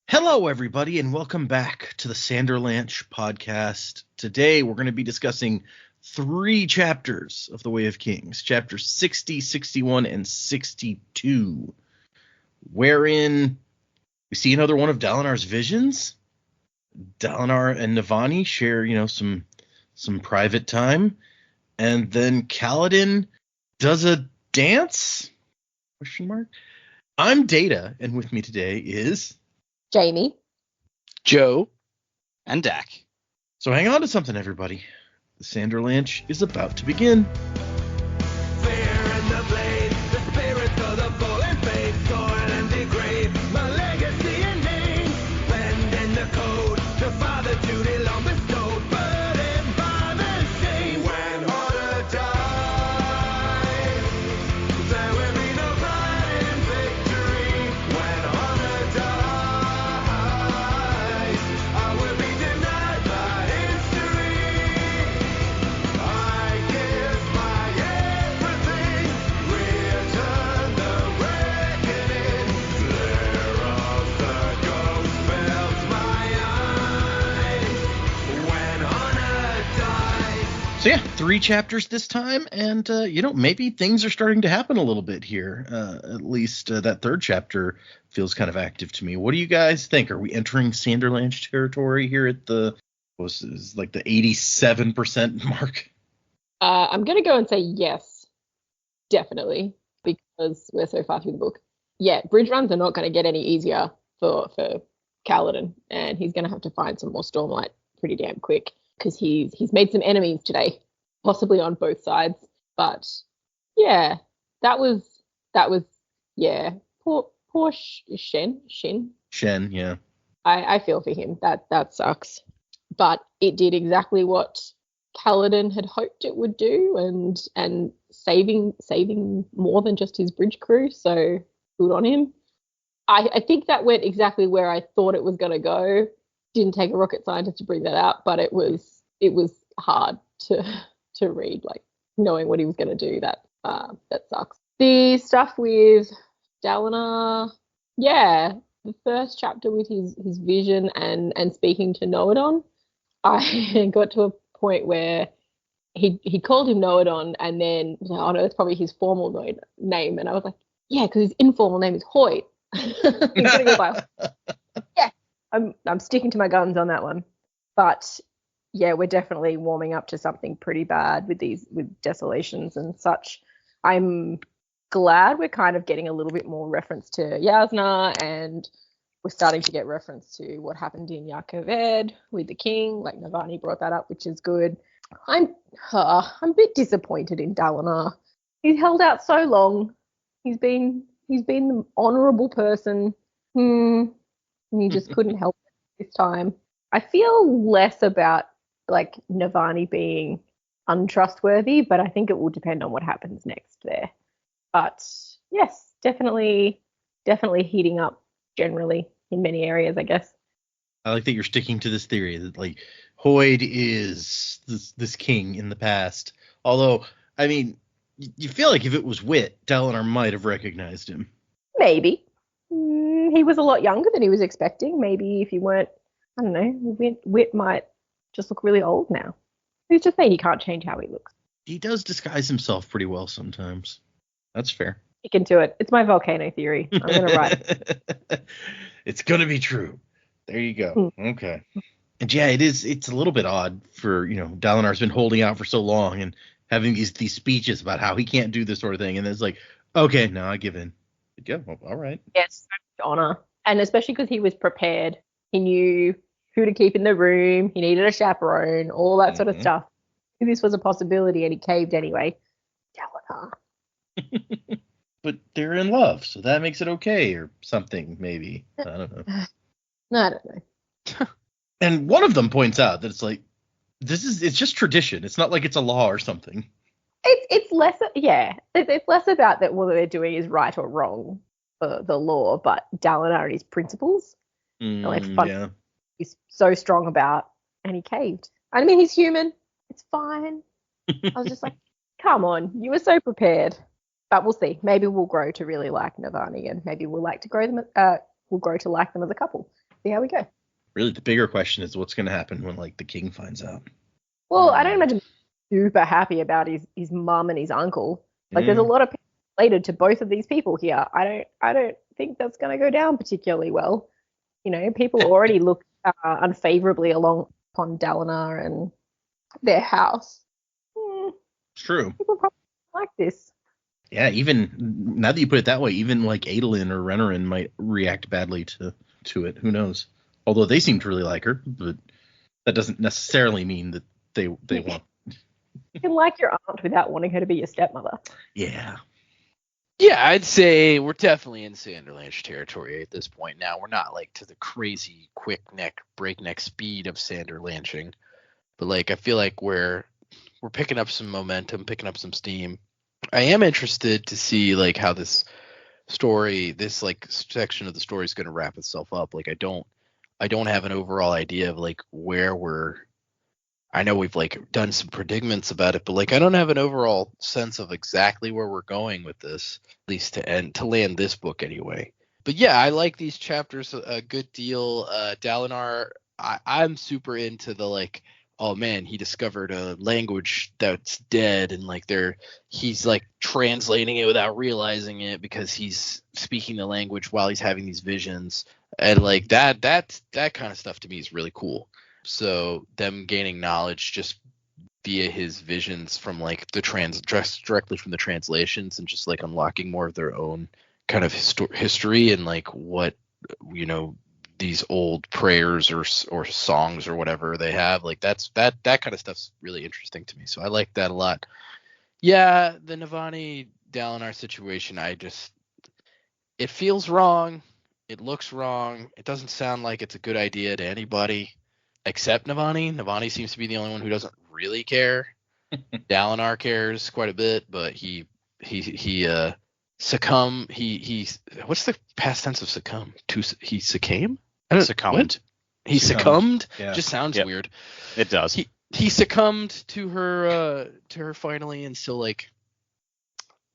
Hello, everybody, and welcome back to the Sanderlanche podcast. Today, we're going to be discussing 3 chapters of The Way of Kings, chapters 60, 61, and 62, wherein we see another one of Dalinar's visions. Dalinar and Navani share, some private time, and then Kaladin does a dance? ? I'm Data, and with me today is Jamie, Joe, and Dak. So hang on to something, everybody. The Sanderlanche is about to begin. So yeah, 3 chapters this time, and maybe things are starting to happen a little bit here. At least that 3rd chapter feels kind of active to me. What do you guys think? Are we entering Sanderlanche territory here at the 87% mark? I'm going to go and say yes, definitely, because we're so far through the book. Yeah, bridge runs are not going to get any easier for Kaladin, and he's going to have to find some more Stormlight pretty damn quick, because he's made some enemies today, possibly on both sides. But yeah, that was yeah. Poor Shen. Shen, yeah. I feel for him. That sucks. But it did exactly what Kaladin had hoped it would do, and saving more than just his bridge crew. So good on him. I think that went exactly where I thought it was going to go. Didn't take a rocket scientist to bring that out, but it was hard to read, like knowing what he was going to do. That sucks. The stuff with Dalinar, yeah, the first chapter with his vision and speaking to Noadon, I got to a point where he called him Noadon, and then was like, oh no, that's probably his formal name, and I was like, yeah, because his informal name is Hoyt. He's gonna go by. Yeah. I'm sticking to my guns on that one. But yeah, we're definitely warming up to something pretty bad with desolations and such. I'm glad we're kind of getting a little bit more reference to Yasna, and we're starting to get reference to what happened in Yakaved with the king. Like Navani brought that up, which is good. I'm a bit disappointed in Dalinar. He's held out so long. He's been the honourable person. He just couldn't help it this time. I feel less about like Navani being untrustworthy, but I think it will depend on what happens next there. But yes, definitely heating up generally in many areas, I guess. I like that you're sticking to this theory that like Hoyd is this king in the past. Although, I mean, you feel like if it was Wit, Dalinar might have recognized him. Maybe. He was a lot younger than he was expecting. Maybe if you weren't, I don't know, Wit might just look really old now. Who's to say he can't change how he looks? He does disguise himself pretty well sometimes. That's fair. He can do it. It's my volcano theory. I'm going to write it. It's going to be true. There you go. Okay. And yeah, it's a little bit odd for, Dalinar's been holding out for so long and having these speeches about how he can't do this sort of thing. And then it's like, okay, no, I give in. Yeah, well, all right. Yes, honor. And especially because he was prepared. He knew who to keep in the room. He needed a chaperone, all that sort of stuff. This was a possibility, and he caved anyway. Dalinar. But they're in love, so that makes it okay or something, maybe. I don't know. No, I don't know. And one of them points out that it's like, it's just tradition. It's not like it's a law or something. It's less, yeah. It's less about that what they're doing is right or wrong for the law, but Dalinar and his principles. Yeah. He's so strong about, and he caved. I mean, he's human. It's fine. I was just like, come on, you were so prepared. But we'll see. Maybe we'll grow to really like Navani, and maybe we'll grow to like them as a couple. see how we go. Really, the bigger question is what's going to happen when like the king finds out. Well, I don't imagine he's super happy about his mum and his uncle. Like, there's a lot of people related to both of these people here. I don't think that's going to go down particularly well. You know, people already look unfavorably upon Dalinar and their house. It's true. People probably like this. Yeah, even now that you put it that way, even like Adolin or Renarin might react badly to it. Who knows? Although they seem to really like her, but that doesn't necessarily mean that they want. You can like your aunt without wanting her to be your stepmother. Yeah. Yeah, I'd say we're definitely in Sanderlanche territory at this point now. We're not like to the crazy breakneck speed of Sanderlanching, but like I feel like we're picking up some momentum, picking up some steam. I am interested to see like how this like section of the story is going to wrap itself up. Like I don't have an overall idea of like where I know we've like done some predicaments about it, but like I don't have an overall sense of exactly where we're going with this, at least to land this book anyway. But yeah, I like these chapters a good deal. Dalinar, I'm super into the like, oh man, he discovered a language that's dead, and like he's like translating it without realizing it because he's speaking the language while he's having these visions, and like that kind of stuff to me is really cool. So them gaining knowledge just via his visions from like directly from the translations, and just like unlocking more of their own kind of history and like what, you know, these old prayers or songs or whatever they have, like that kind of stuff's really interesting to me. So I like that a lot. Yeah, the Navani Dalinar situation, it feels wrong. It looks wrong. It doesn't sound like it's a good idea to anybody except Navani. Navani seems to be the only one who doesn't really care. Dalinar cares quite a bit, but he succumb. He what's the past tense of succumb? He succumbed. Succumbed. What? He succumbed. Yeah. Just sounds weird. It does. He succumbed to her finally, and so like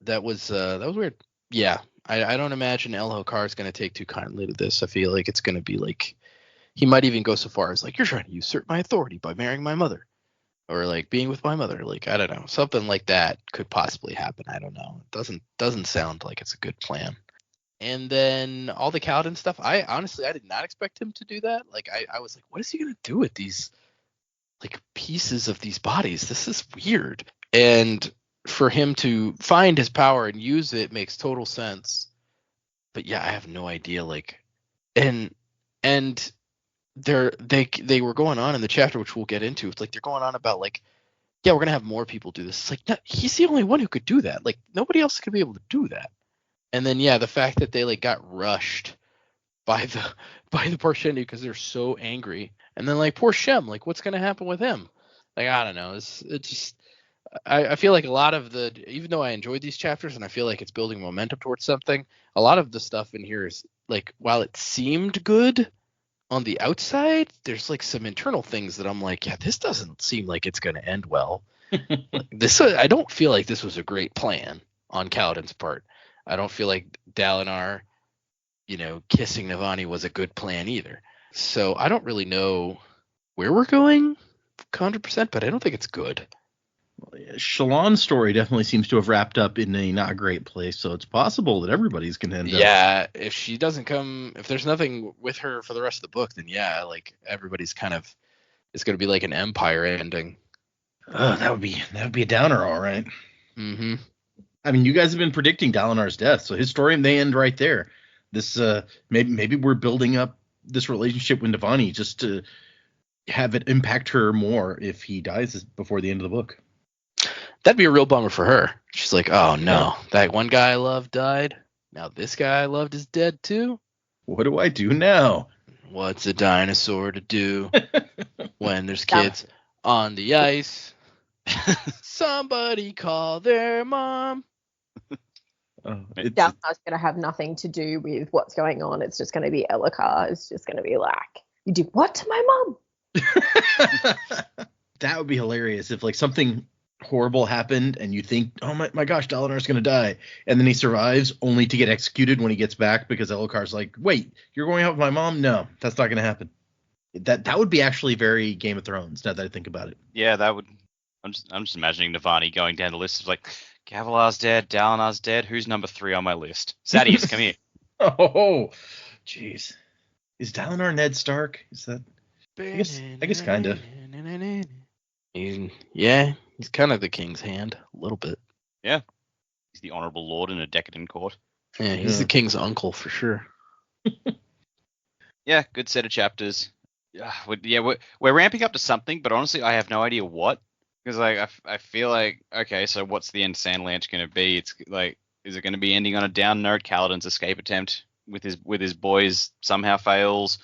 that was weird. Yeah, I don't imagine El Hokar is going to take too kindly to this. I feel like it's going to be like he might even go so far as like, you're trying to usurp my authority by marrying my mother, or like being with my mother. Like I don't know, something like that could possibly happen. I don't know. It doesn't sound like it's a good plan. And then all the Kaladin stuff, I did not expect him to do that. Like I was like, what is he gonna do with these like pieces of these bodies? This is weird. And for him to find his power and use it makes total sense. But yeah, I have no idea. Like, and they were going on in the chapter, which we'll get into. It's like they're going on about like, yeah, we're gonna have more people do this. It's like, no, he's the only one who could do that. Like nobody else could be able to do that. And then yeah, the fact that they like got rushed by the Parshendi because they're so angry, and then like poor Shem, like what's gonna happen with him? Like I don't know. It's just I feel like a lot of even though I enjoyed these chapters and I feel like it's building momentum towards something, a lot of the stuff in here is like, while it seemed good on the outside, there's like some internal things that I'm like, yeah, this doesn't seem like it's gonna end well. I don't feel like this was a great plan on Kaladin's part. I don't feel like Dalinar, you know, kissing Navani was a good plan either. So I don't really know where we're going 100%, but I don't think it's good. Well, yeah, Shallan's story definitely seems to have wrapped up in a not great place, so it's possible that everybody's going to end up. Yeah, if she doesn't come, if there's nothing with her for the rest of the book, then yeah, like everybody's kind of, it's going to be like an Empire ending. That would be a downer, all right. Mm-hmm. I mean, you guys have been predicting Dalinar's death, so his story may end right there. This maybe we're building up this relationship with Navani just to have it impact her more if he dies before the end of the book. That'd be a real bummer for her. She's like, oh no, that one guy I loved died. Now this guy I loved is dead too. What do I do now? What's a dinosaur to do when there's kids on the ice? Somebody call their mom. Dalinar's going to have nothing to do with what's going on. It's just going to be Elhokar. It's just going to be like, you did what to my mom? That would be hilarious if like something horrible happened and you think, oh my gosh, Dalinar's going to die. And then he survives only to get executed when he gets back because Elhokar's like, wait, you're going out with my mom? No, that's not going to happen. That would be actually very Game of Thrones now that I think about it. Yeah, that would. I'm just imagining Navani going down the list of like, Gavilar's dead, Dalinar's dead. Who's number 3 on my list? Sadeas, come here. Oh, jeez. Is Dalinar Ned Stark? Is that? I guess kind of. Yeah, he's kind of the king's hand a little bit. Yeah, he's the honorable lord in a decadent court. Yeah, he's the king's uncle for sure. Yeah, good set of chapters. We're ramping up to something, but honestly, I have no idea what. Because like I feel like, okay, so what's the end Sanderlanche going to be? It's like, is it going to be ending on a down note? Kaladin's escape attempt with his boys somehow fails.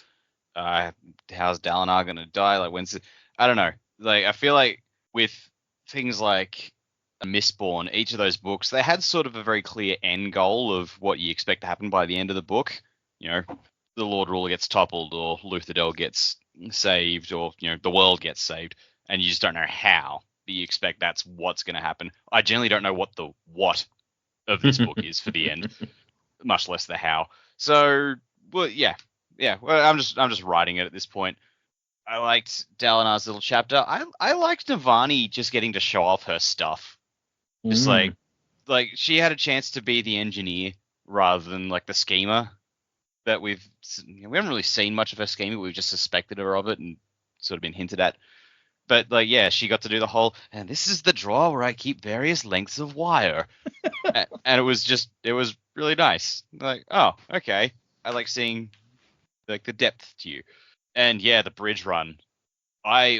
How's Dalinar going to die? Like I don't know. Like I feel like with things like Mistborn, each of those books, they had sort of a very clear end goal of what you expect to happen by the end of the book. You know, the Lord Ruler gets toppled, or Luthadel gets saved, or the world gets saved, and you just don't know how. But you expect that's what's going to happen. I generally don't know what the what of this book is for the end, much less the how. So, well, yeah. Well, I'm just writing it at this point. I liked Dalinar's little chapter. I liked Navani just getting to show off her stuff. Just like she had a chance to be the engineer rather than like the schemer that we haven't really seen much of her scheming. We've just suspected her of it and sort of been hinted at. But like, yeah, she got to do the whole, and this is the drawer where I keep various lengths of wire. And it was really nice. Like, oh, okay. I like seeing like the depth to you. And yeah, the bridge run. I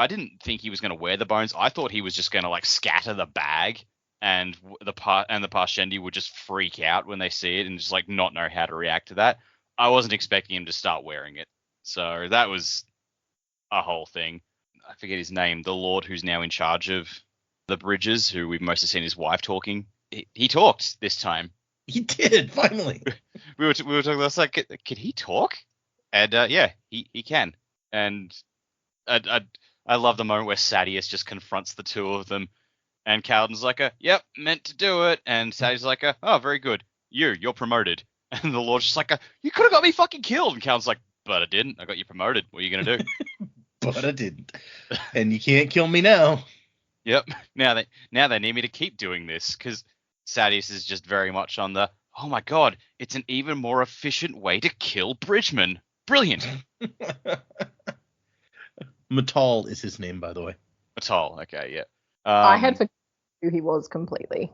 didn't think he was going to wear the bones. I thought he was just going to like scatter the bag, and the Parshendi would just freak out when they see it and just like not know how to react to that. I wasn't expecting him to start wearing it. So that was a whole thing. I forget his name, the Lord who's now in charge of the bridges, who we've mostly seen his wife talking. He talked this time. He did, finally. we were talking, I was like, can he talk? And yeah, he can. And I love the moment where Sadeas just confronts the two of them, and Kaladin's like, yep, meant to do it. And Sadeas like, oh, very good. You're promoted. And the Lord's just like, you could have got me fucking killed. And Kaladin's like, but I didn't. I got you promoted. What are you going to do? But I didn't. And you can't kill me now. Yep. Now they need me to keep doing this, because Sadeas is just very much on the, oh my god, it's an even more efficient way to kill Bridgeman. Brilliant. Matal is his name, by the way. Matal, okay, yeah. I had forgotten who he was completely.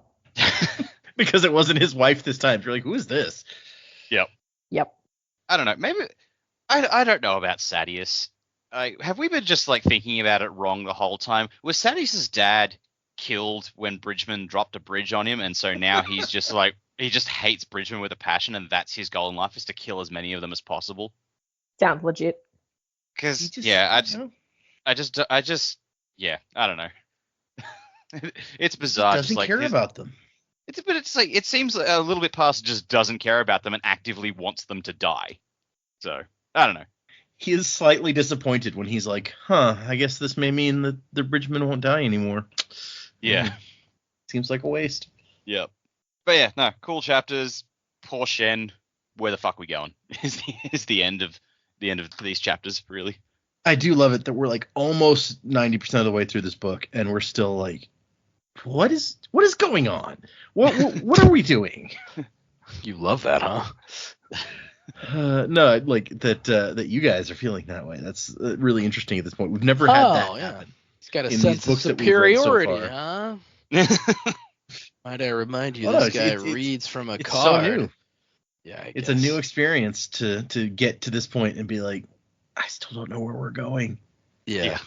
Because it wasn't his wife this time. You're like, who is this? Yep. I don't know. Maybe I don't know about Sadeas. Have we been just like thinking about it wrong the whole time? Was Sadeas' dad killed when Bridgeman dropped a bridge on him, and so now he's just like, he just hates Bridgeman with a passion, and that's his goal in life, is to kill as many of them as possible? Sounds legit. Because yeah, I just yeah, I don't know. It's bizarre. He doesn't care about them. It's like, it seems a little bit past just doesn't care about them and actively wants them to die. So I don't know. He is slightly disappointed when he's like, I guess this may mean that the Bridgeman won't die anymore. Yeah. Seems like a waste. Yep. But yeah, no, cool chapters. Poor Shen. Where the fuck we going? Is the end of these chapters, really. I do love it that we're like almost 90% of the way through this book, and we're still like, what is going on? What are we doing? You love that, huh? No, like that you guys are feling that way. That's really interesting at this point. We've never had that happen. He's got a sense of superiority, huh? Might I remind you, this guy reads from a card. So new. Yeah, it's a new experience to get to this point and be like, I still don't know where we're going. Yeah.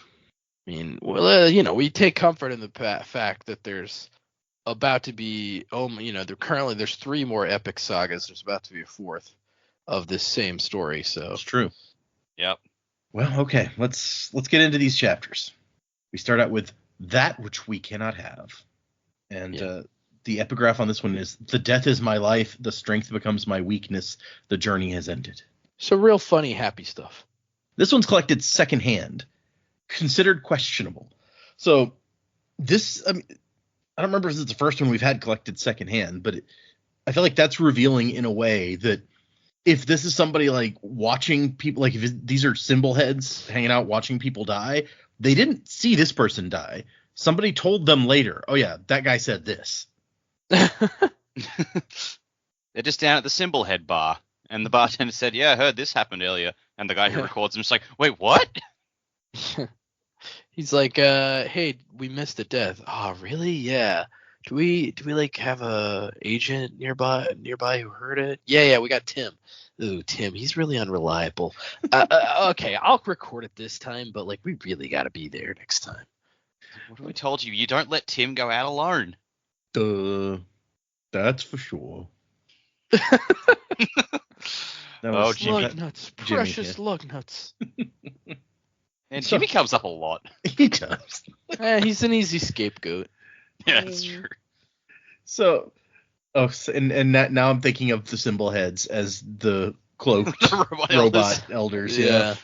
I mean, well, we take comfort in the fact that there's about to be, there's 3 more epic sagas. There's about to be a 4th of this same story. So it's true. Yep. Well, okay, let's get into these chapters. We start out with that which we cannot have, and the epigraph on this one is, the death is my life, the strength becomes my weakness, the journey has ended. So real funny, happy stuff. This one's collected secondhand, considered questionable. So this, I mean, I don't remember if it's the first one we've had collected secondhand, but I feel like that's revealing in a way that if this is somebody like watching people, like if these are symbol heads hanging out watching people die, they didn't see this person die. Somebody told them later, oh yeah, that guy said this. They're just down at the symbol head bar, and the bartender said, "Yeah, I heard this happened earlier." And the guy who records him is like, "Wait, what?" He's like, hey, we missed a death. Oh, really? Yeah. Do we like have a agent nearby who heard it? Yeah, we got Tim. Ooh, Tim, he's really unreliable. Okay, I'll record it this time, but like we really got to be there next time. What have we told you? You don't let Tim go out alone. That's for sure. Lug nuts, precious lug nuts. And Jimmy comes up a lot. He does. He's an easy scapegoat. Yeah, that's true. So, and now I'm thinking of the symbol heads as the cloaked robot elders. Yeah.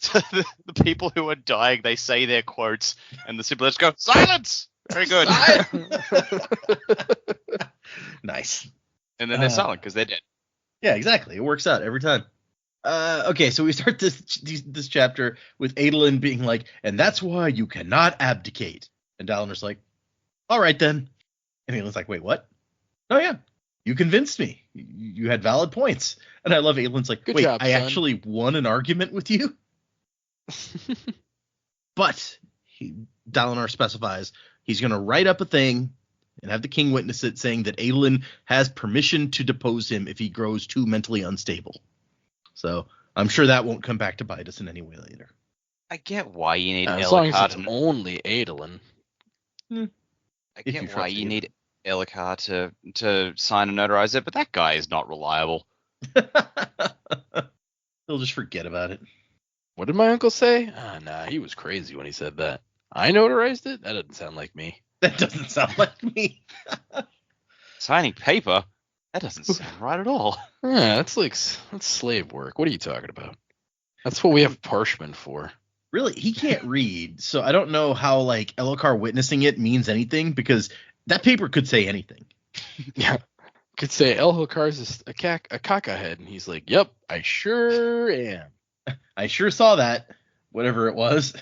So the people who are dying, they say their quotes, and the symbol heads go, "Silence!" Very good. Nice. And then they're silent because they're dead. Yeah, exactly. It works out every time. Okay, so we start this chapter with Adolin being like, and that's why you cannot abdicate. And Dalinar's like, all right then. And Adolin's like, wait, what? Oh yeah, you convinced me. You had valid points. And I love Adolin's like, good wait, job, I son. actually won an argument with you? But Dalinar specifies he's going to write up a thing and have the king witness it, saying that Adolin has permission to depose him if he grows too mentally unstable. So I'm sure that won't come back to bite us in any way later. I get why you need as long as it's Elhokar only Adolin. I get why you need Elhokar to sign and notarize it, but that guy is not reliable. He'll just forget about it. What did my uncle say? Nah, he was crazy when he said that. I notarized it? That doesn't sound like me. That doesn't sound like me. Signing paper? That doesn't sound right at all. Yeah, that's slave work. What are you talking about? That's what we have parchment for. Really, he can't read, so I don't know how like Elhokar witnessing it means anything, because that paper could say anything. Yeah, could say Elhokar's a caca head, and he's like, "Yep, I sure am. I sure saw that, whatever it was."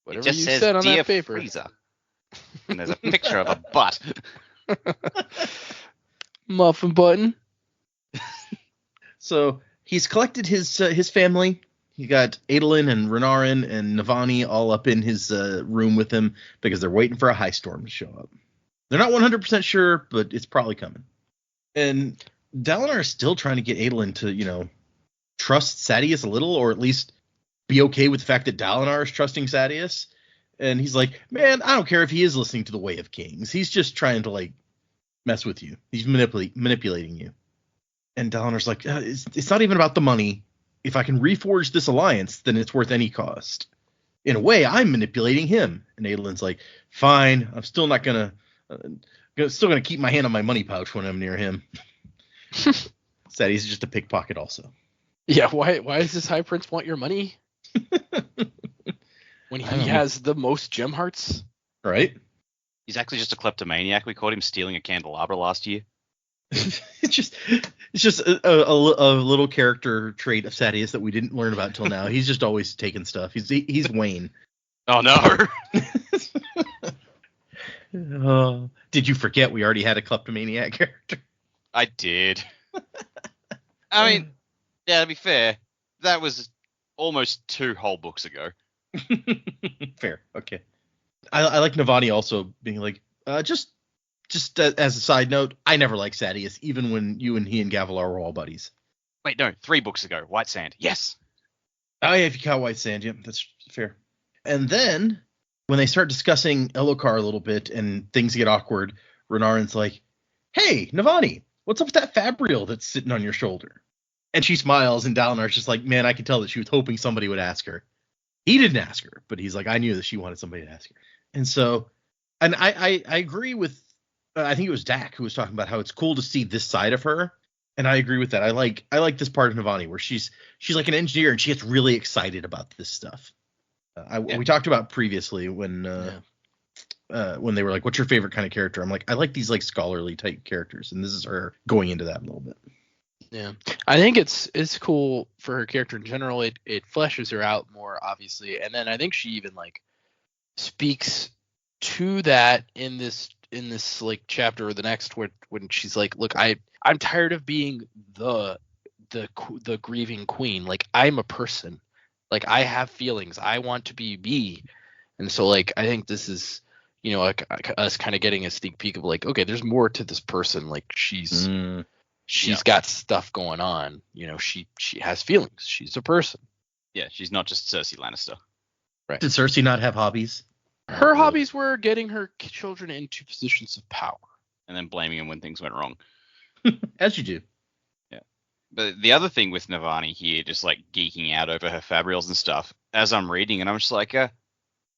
Whatever it just you says said on Dear that paper." Freezer. And there's a picture of a butt. Muffin button. So he's collected his family. He got Adolin and Renarin and Navani all up in his room with him because they're waiting for a high storm to show up. They're not 100% sure, but it's probably coming. And Dalinar is still trying to get Adolin to, trust Sadeas a little, or at least be okay with the fact that Dalinar is trusting Sadeas. And he's like, man, I don't care if he is listening to the Way of Kings. He's just trying to, mess with you. He's manipulating you. And Dalinar's like, it's not even about the money. If I can reforge this alliance, then it's worth any cost. In a way, I'm manipulating him. And Adolin's like, fine, I'm still not gonna keep my hand on my money pouch when I'm near him. Said he's just a pickpocket also. Yeah, why does this High Prince want your money? When he has the most gem hearts? Right? He's actually just a kleptomaniac. We caught him stealing a candelabra last year. It's just a little character trait of Sadeas that we didn't learn about until now. He's just always taking stuff. He's Wayne. Oh no! Did you forget we already had a kleptomaniac character? I did. I mean, yeah, to be fair, that was almost 2 whole books ago. Fair, okay. I like Navani also being like, just as a side note, I never liked Sadeas, even when you and he and Gavilar were all buddies. Wait, no, 3 books ago. White Sand. Yes. Oh yeah, if you count White Sand, yeah, that's fair. And then when they start discussing Elhokar a little bit and things get awkward, Renarin's like, hey, Navani, what's up with that fabrial that's sitting on your shoulder? And she smiles, and Dalinar's just like, man, I can tell that she was hoping somebody would ask her. He didn't ask her, but he's like, I knew that she wanted somebody to ask her. And so, and I agree with, I think it was Dak who was talking about how it's cool to see this side of her. And I agree with that. I like this part of Navani where she's like an engineer and she gets really excited about this stuff. We talked about previously when when they were like, "What's your favorite kind of character?" I'm like, I like these like scholarly type characters, and this is her going into that a little bit. Yeah, I think it's cool for her character in general. It fleshes her out more, obviously, and then I think she even like speaks to that in this like chapter or the next, when she's like, "Look, I'm tired of being the grieving queen. Like, I'm a person. Like, I have feelings. I want to be me." And so like I think this is, like us kind of getting a sneak peek of like, okay, there's more to this person. Like she's got stuff going on. She has feelings. She's a person. Yeah, she's not just Cersei Lannister. Right. Did Cersei not have hobbies? Her hobbies were getting her children into positions of power. And then blaming them when things went wrong. As you do. Yeah. But the other thing with Navani here, just like geeking out over her fabrials and stuff, as I'm reading, and I'm just like,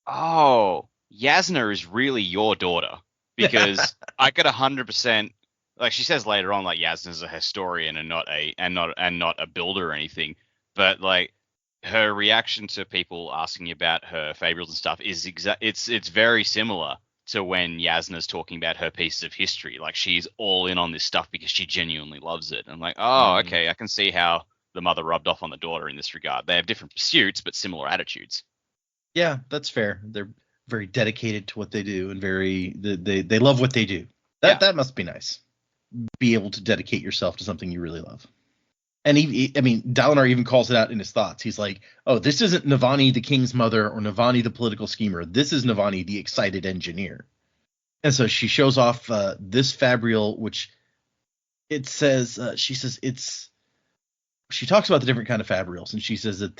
oh, Yasna is really your daughter. Because I could 100%, like she says later on, like Yasna's a historian and not a builder or anything. But like her reaction to people asking about her fabrials and stuff is it's very similar to when Yasna's talking about her pieces of history. Like she's all in on this stuff because she genuinely loves it. I'm like, oh, okay, I can see how the mother rubbed off on the daughter in this regard. They have different pursuits but similar attitudes. Yeah, that's fair. They're very dedicated to what they do and they love what they do. That must be nice. Be able to dedicate yourself to something you really love. And Dalinar even calls it out in his thoughts. He's like, "Oh, this isn't Navani the king's mother or Navani the political schemer. This is Navani the excited engineer." And so she shows off this fabrial, which it says she talks about the different kind of fabrials, and she says that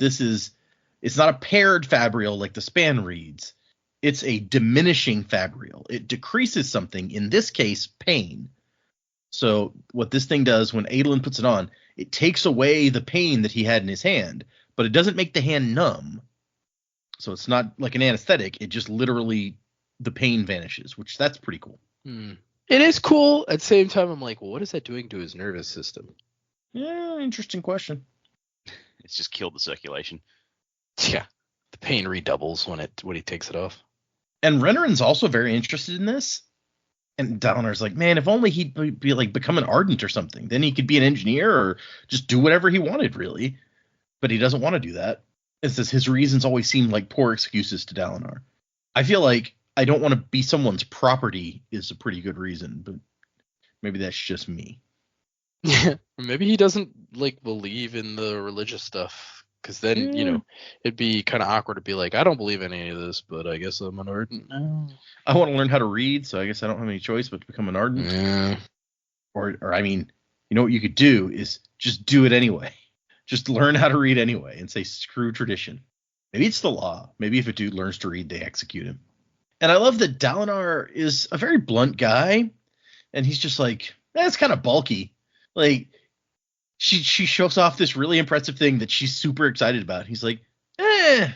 it's not a paired fabrial like the span reads. It's a diminishing fabrial. It decreases something, in this case, pain. So what this thing does when Adolin puts it on, it takes away the pain that he had in his hand, but it doesn't make the hand numb. So it's not like an anesthetic. It just literally, the pain vanishes, which that's pretty cool. It is cool. At the same time, I'm like, well, what is that doing to his nervous system? Yeah, interesting question. It's just killed the circulation. Yeah, the pain redoubles when he takes it off. And Renarin's also very interested in this. And Dalinar's like, man, if only he'd be like become an Ardent or something. Then he could be an engineer or just do whatever he wanted, really. But he doesn't want to do that. It says his reasons always seem like poor excuses to Dalinar. I feel like I don't want to be someone's property is a pretty good reason, but maybe that's just me. Yeah, maybe he doesn't like believe in the religious stuff. Because then, it'd be kind of awkward to be like, I don't believe in any of this, but I guess I'm an Ardent now. I want to learn how to read, so I guess I don't have any choice but to become an Ardent. Yeah. Or what you could do is just do it anyway. Just learn how to read anyway and say, screw tradition. Maybe it's the law. Maybe if a dude learns to read, they execute him. And I love that Dalinar is a very blunt guy, and he's just like, that's kind of bulky. Like, She shows off this really impressive thing that she's super excited about. He's like, And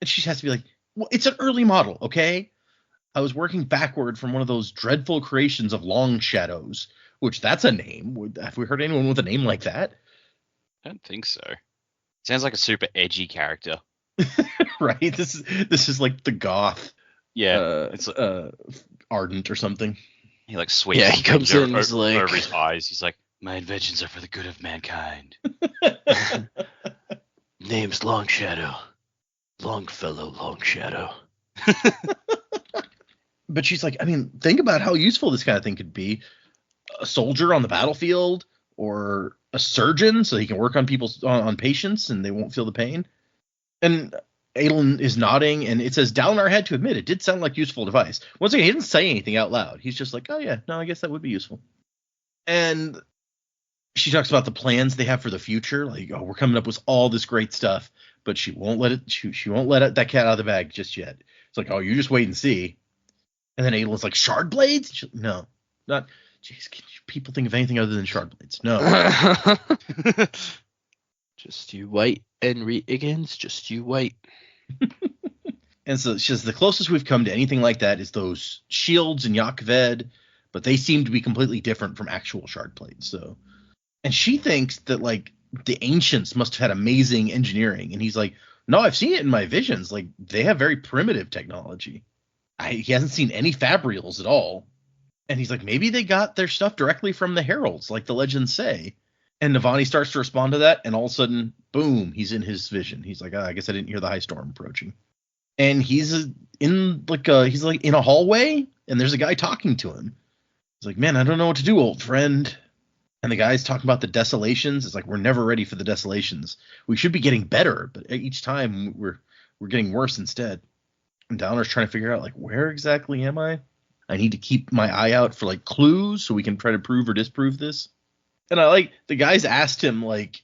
she has to be like, well, it's an early model, okay? I was working backward from one of those dreadful creations of Long Shadows, which that's a name. Have we heard anyone with a name like that? I don't think so. Sounds like a super edgy character. Right? This is like the goth. Yeah. It's Ardent or something. He like sweeps. Yeah, he comes in over, like over his eyes. He's like, my inventions are for the good of mankind. Name's Long Shadow. Longfellow Long Shadow. But she's like, think about how useful this kind of thing could be. A soldier on the battlefield or a surgeon so he can work on on patients and they won't feel the pain. And Adolin is nodding, and it says Dalinar had to admit it did sound like a useful device. Once again, he didn't say anything out loud. He's just like, oh yeah, no, I guess that would be useful. And she talks about the plans they have for the future. Like, oh, we're coming up with all this great stuff, but she won't let it. She won't let that cat out of the bag just yet. It's like, oh, you just wait and see. And then Adolin's like, shard blades? No, not. Jeez, can people think of anything other than shard blades? No. Just you wait, Henry Higgins. Just you wait. And so she says the closest we've come to anything like that is those shields in Yakved, but they seem to be completely different from actual shard blades. So. And she thinks that, like, the ancients must have had amazing engineering. And he's like, no, I've seen it in my visions. Like, they have very primitive technology. he hasn't seen any Fabrials at all. And he's like, maybe they got their stuff directly from the heralds, like the legends say. And Navani starts to respond to that, and all of a sudden, boom, he's in his vision. He's like, I guess I didn't hear the high storm approaching. And he's in a hallway, and there's a guy talking to him. He's like, man, I don't know what to do, old friend. And the guy's talking about the desolations. It's like, we're never ready for the desolations. We should be getting better, but each time we're getting worse instead. And Dalinar's trying to figure out, like, where exactly am I? I need to keep my eye out for, like, clues so we can try to prove or disprove this. And I like, the guys asked him, like,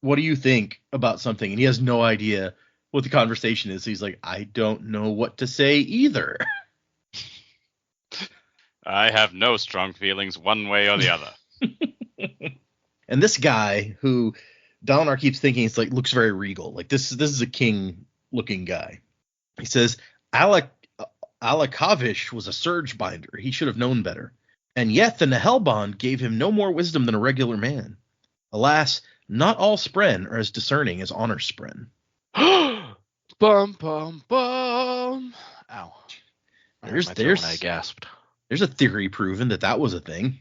what do you think about something? And he has no idea what the conversation is. So he's like, I don't know what to say either. I have no strong feelings one way or the other. And this guy who Dalinar keeps thinking it's like looks very regal. Like this is a king looking guy. He says, Alakavish was a surge binder. He should have known better. And yet the Nahelbond gave him no more wisdom than a regular man. Alas, not all Spren are as discerning as Honor Spren. Bum, bum, bum. Ow. There's I gasped. There's a theory proven that was a thing.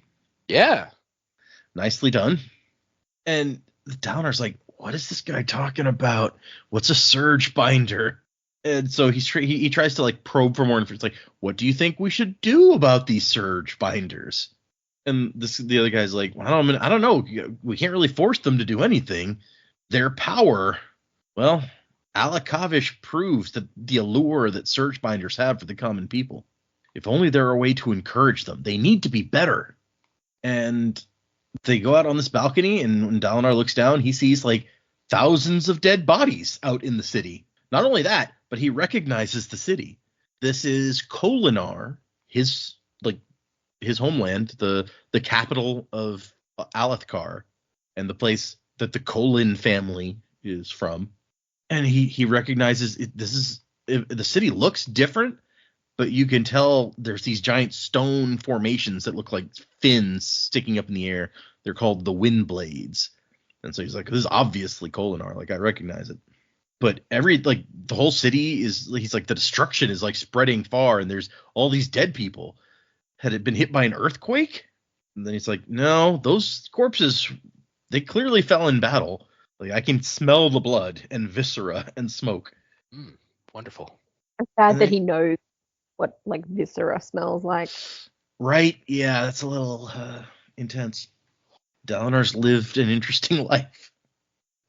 Yeah. Nicely done. And the Dalinar's like, what is this guy talking about? What's a surge binder? And so he tries to like probe for more information. It's like, what do you think we should do about these surge binders? And the other guy's like, well, I don't know. We can't really force them to do anything. Their power, well, Alakavish proves that the allure that surge binders have for the common people. If only there were a way to encourage them. They need to be better. And they go out on this balcony, and when Dalinar looks down, he sees like thousands of dead bodies out in the city. Not only that, but he recognizes the city. This is Kholinar, his homeland, the capital of Alethkar, and the place that the Kholin family is from. And he recognizes the city looks different, but you can tell there's these giant stone formations that look like fins sticking up in the air. They're called the Wind Blades. And so he's like, this is obviously Kholinar. Like, I recognize it. But the whole city he's like, the destruction is like spreading far, and there's all these dead people. Had it been hit by an earthquake? And then he's like, no, those corpses, they clearly fell in battle. Like, I can smell the blood and viscera and smoke. Wonderful. It's sad that he knows what like viscera smells like. Right? Yeah, that's a little intense. Dalinar's lived an interesting life.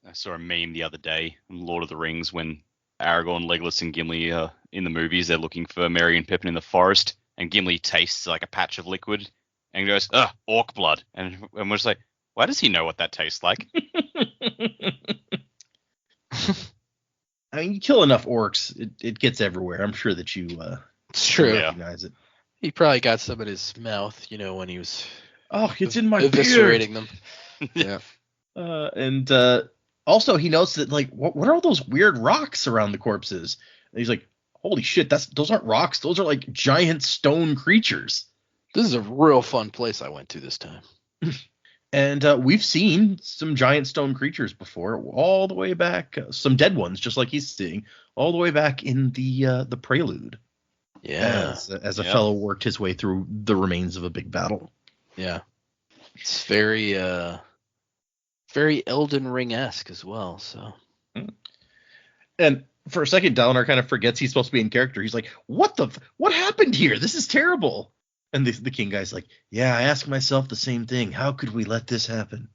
I saw a meme the other day in Lord of the Rings when Aragorn, Legolas, and Gimli are in the movies. They're looking for Merry and Pippin in the forest, and Gimli tastes like a patch of liquid and goes, "Ugh, orc blood." And we're just like, why does he know what that tastes like? I mean, you kill enough orcs, it gets everywhere. I'm sure that you it's true. Recognize it. He probably got some in his mouth, when he was it's in my eviscerating beard. them. Yeah. And also he notes that like what are all those weird rocks around the corpses? And he's like, holy shit, those aren't rocks, those are like giant stone creatures. This is a real fun place I went to this time. And we've seen some giant stone creatures before, all the way back, some dead ones, just like he's seeing, all the way back in the Prelude. Yeah. As a fellow worked his way through the remains of a big battle. Yeah. It's very Elden Ring-esque as well, so. And for a second, Dalinar kind of forgets he's supposed to be in character. He's like, what happened here? This is terrible. And the king guy's like, yeah, I ask myself the same thing. How could we let this happen?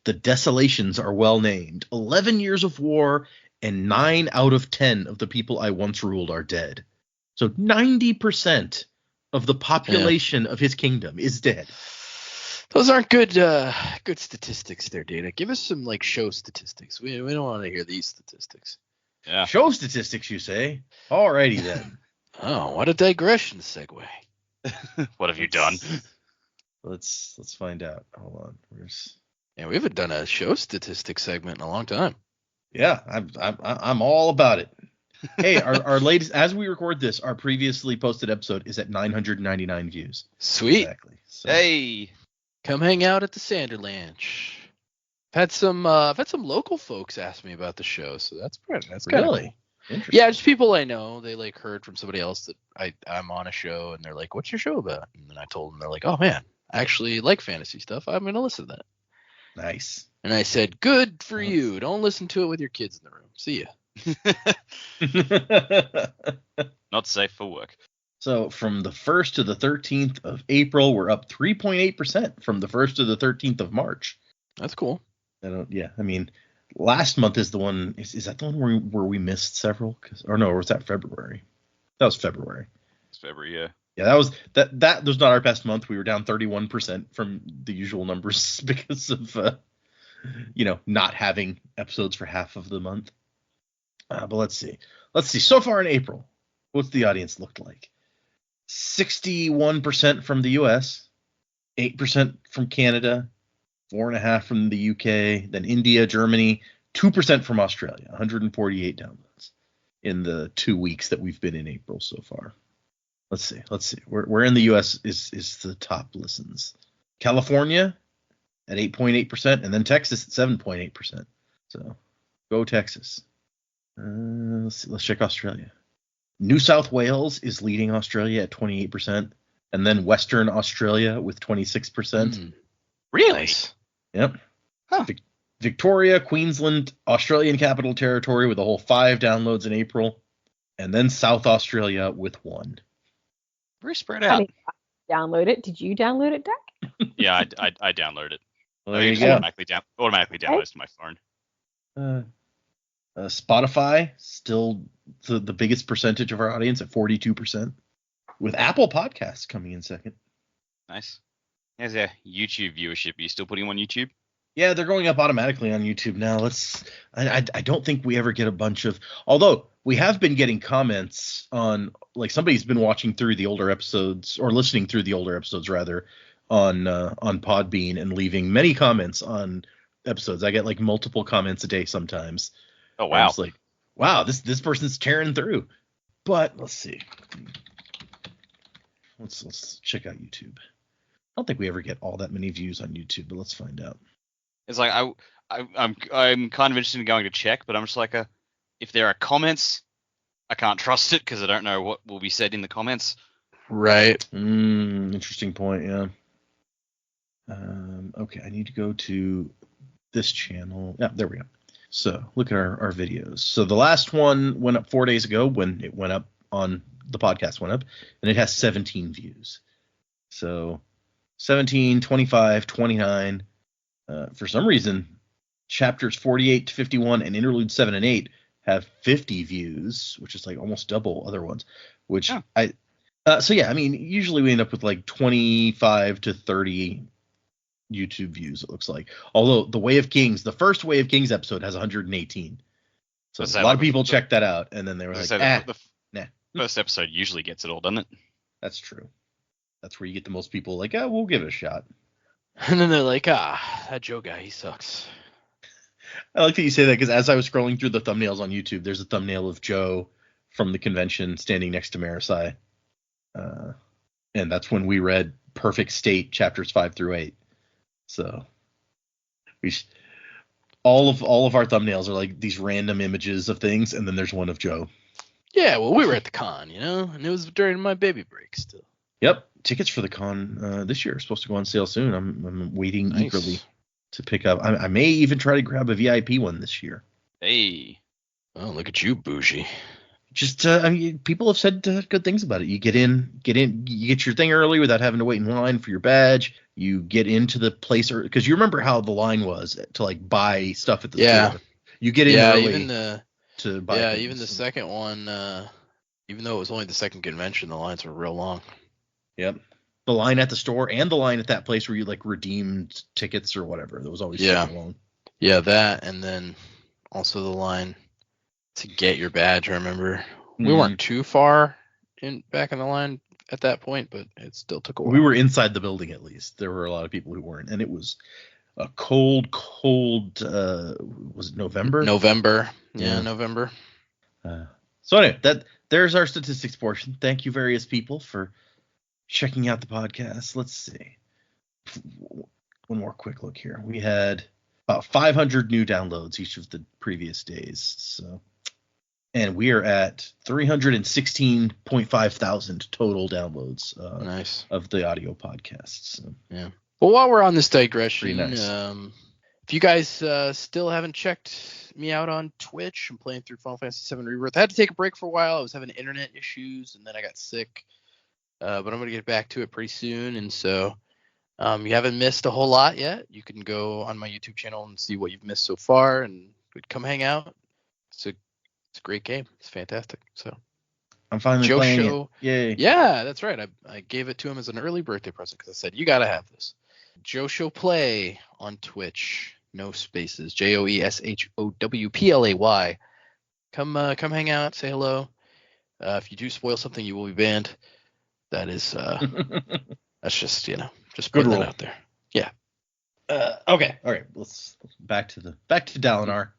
The desolations are well named. 11 years of war, and 9 out of 10 of the people I once ruled are dead. So 90% of the population of his kingdom is dead. Those aren't good statistics there, Data. Give us some like show statistics. We don't want to hear these statistics. Yeah. Show statistics, you say? Alrighty then. Oh, what a digression segue. What have you done? Let's find out. Hold on. Yeah, we haven't done a show statistics segment in a long time. Yeah, I'm all about it. Hey, our latest, as we record this, our previously posted episode is at 999 views. Sweet. Exactly. So. Hey, come hang out at the Sanderlanche. I've had some local folks ask me about the show, so that's kind of really cool. Interesting. Yeah, just people I know. They like heard from somebody else that I'm on a show, and they're like, "What's your show about?" And then I told them, they're like, "Oh man, I actually like fantasy stuff. I'm gonna listen to that." Nice. And I said, "Good for you. Don't listen to it with your kids in the room. See ya." Not safe for work. So from the 1st to the 13th of April, we're up 3.8% from the 1st to the 13th of March. That's cool. I mean, last month is the one. Is that the one where we missed several? Or was that February? That was February. It's February, yeah. Yeah, that was not our best month. We were down 31% from the usual numbers because of not having episodes for half of the month. But let's see. So far in April, what's the audience looked like? 61% from the US, 8% from Canada, 4.5% from the UK, then India, Germany, 2% from Australia. 148 downloads in the 2 weeks that we've been in April so far. Let's see. Where in the US is the top listens? California at 8.8%, and then Texas at 7.8%. So go Texas. Let's check Australia. New South Wales is leading Australia at 28%, and then Western Australia with 26%. Really? Nice. Yep. Huh. Victoria, Queensland, Australian Capital Territory with a whole 5 downloads in April, and then South Australia with 1. Very spread I out. didn't download it. Did you download it, Dak? Yeah, I downloaded it. Well, I there think you it go. automatically downloads to my phone. Spotify still the biggest percentage of our audience at 42%, with Apple Podcasts coming in second. Nice. How's your YouTube viewership? Are you still putting them on YouTube? Yeah, they're going up automatically on YouTube now. I don't think we ever get a bunch of, although we have been getting comments on, like, somebody's been watching through the older episodes, or listening through the older episodes rather, on Podbean, and leaving many comments on episodes. I get like multiple comments a day sometimes. Oh wow. It's like, wow, this person's tearing through. But let's see. Let's check out YouTube. I don't think we ever get all that many views on YouTube, but let's find out. It's like I'm kind of interested in going to check, but I'm just like if there are comments, I can't trust it because I don't know what will be said in the comments. Right. Interesting point. Yeah. Okay, I need to go to this channel. Yeah, there we go. So look at our videos. So the last one went up 4 days ago when it went up on the podcast went up, and it has 17 views. So 17, 25, 29. For some reason, chapters 48 to 51 and interlude 7 and 8 have 50 views, which is like almost double other ones. Which so yeah, I mean, usually we end up with like 25 to 30 YouTube views, it looks like. Although the first Way of Kings episode has 118. So a lot of people checked that out, and then they were like, nah. First episode usually gets it all, doesn't it? That's true. That's where you get the most people like, we'll give it a shot. And then they're like, that Joe guy, he sucks. I like that you say that, because as I was scrolling through the thumbnails on YouTube, there's a thumbnail of Joe from the convention standing next to Marisai. And that's when we read Perfect State chapters 5 through 8. So all of our thumbnails are like these random images of things, and then there's one of Joe. Yeah, well, we were at the con, and it was during my baby break still. Yep, tickets for the con this year are supposed to go on sale soon. I'm waiting eagerly to pick up. I may even try to grab a VIP one this year. Hey. Oh, look at you, bougie. Just, I mean, people have said good things about it. You get in, you get your thing early without having to wait in line for your badge. You get into the place, because you remember how the line was to like buy stuff at the store. You get in early to buy. Yeah, even the second one, even though it was only the second convention, the lines were real long. Yep. The line at the store and the line at that place where you like redeemed tickets or whatever. That was always super long. Yeah, that, and then also the line to get your badge. I remember we weren't too far back in the line at that point, but it still took a while. We were inside the building, at least. There were a lot of people who weren't, and it was a cold. Was it November? November. Yeah, November. So anyway, there's our statistics portion. Thank you, various people, for checking out the podcast. Let's see. One more quick look here. We had about 500 new downloads each of the previous days. So, and we are at 316.5 thousand total downloads Nice. of the audio podcasts. So. Yeah. Well, while we're on this digression, Pretty nice. if you guys still haven't checked me out on Twitch, I'm playing through Final Fantasy VII Rebirth. I had to take a break for a while. I was having internet issues, and then I got sick. But I'm going to get back to it pretty soon. And so you haven't missed a whole lot yet. You can go on my YouTube channel and see what you've missed so far and come hang out. It's a great game. It's fantastic. So I'm finally playing it. Yay. Yeah, that's right. I gave it to him as an early birthday present because I said, you got to have this. Josho Play on Twitch. No spaces. JoeshowPlay. Come hang out. Say hello. If you do spoil something, you will be banned. That is that's just just putting that out there. Yeah. Okay. All right. Let's back to Dalinar.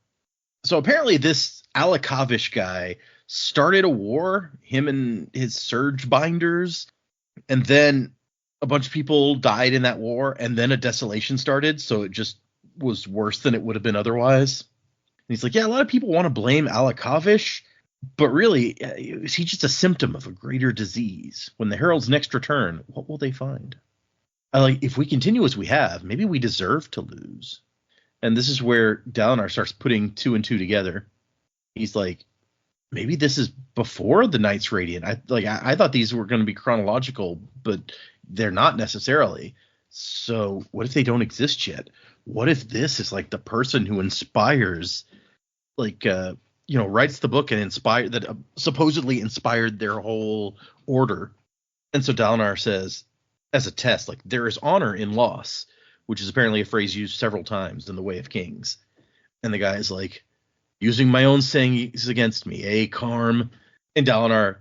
So apparently this Alakavish guy started a war, him and his surge binders, and then a bunch of people died in that war, and then a desolation started, so it just was worse than it would have been otherwise. And he's like, yeah, a lot of people want to blame Alakavish, but really, is he just a symptom of a greater disease? When the Herald's next return, what will they find? If we continue as we have, maybe we deserve to lose. And this is where Dalinar starts putting two and two together. He's like, maybe this is before the Knights Radiant. I thought these were going to be chronological, but they're not necessarily. So what if they don't exist yet? What if this is like the person who inspires, writes the book and supposedly inspired their whole order? And so Dalinar says, as a test, there is honor in loss, which is apparently a phrase used several times in the Way of Kings. And the guy is like, using my own sayings against me, Karm. And Dalinar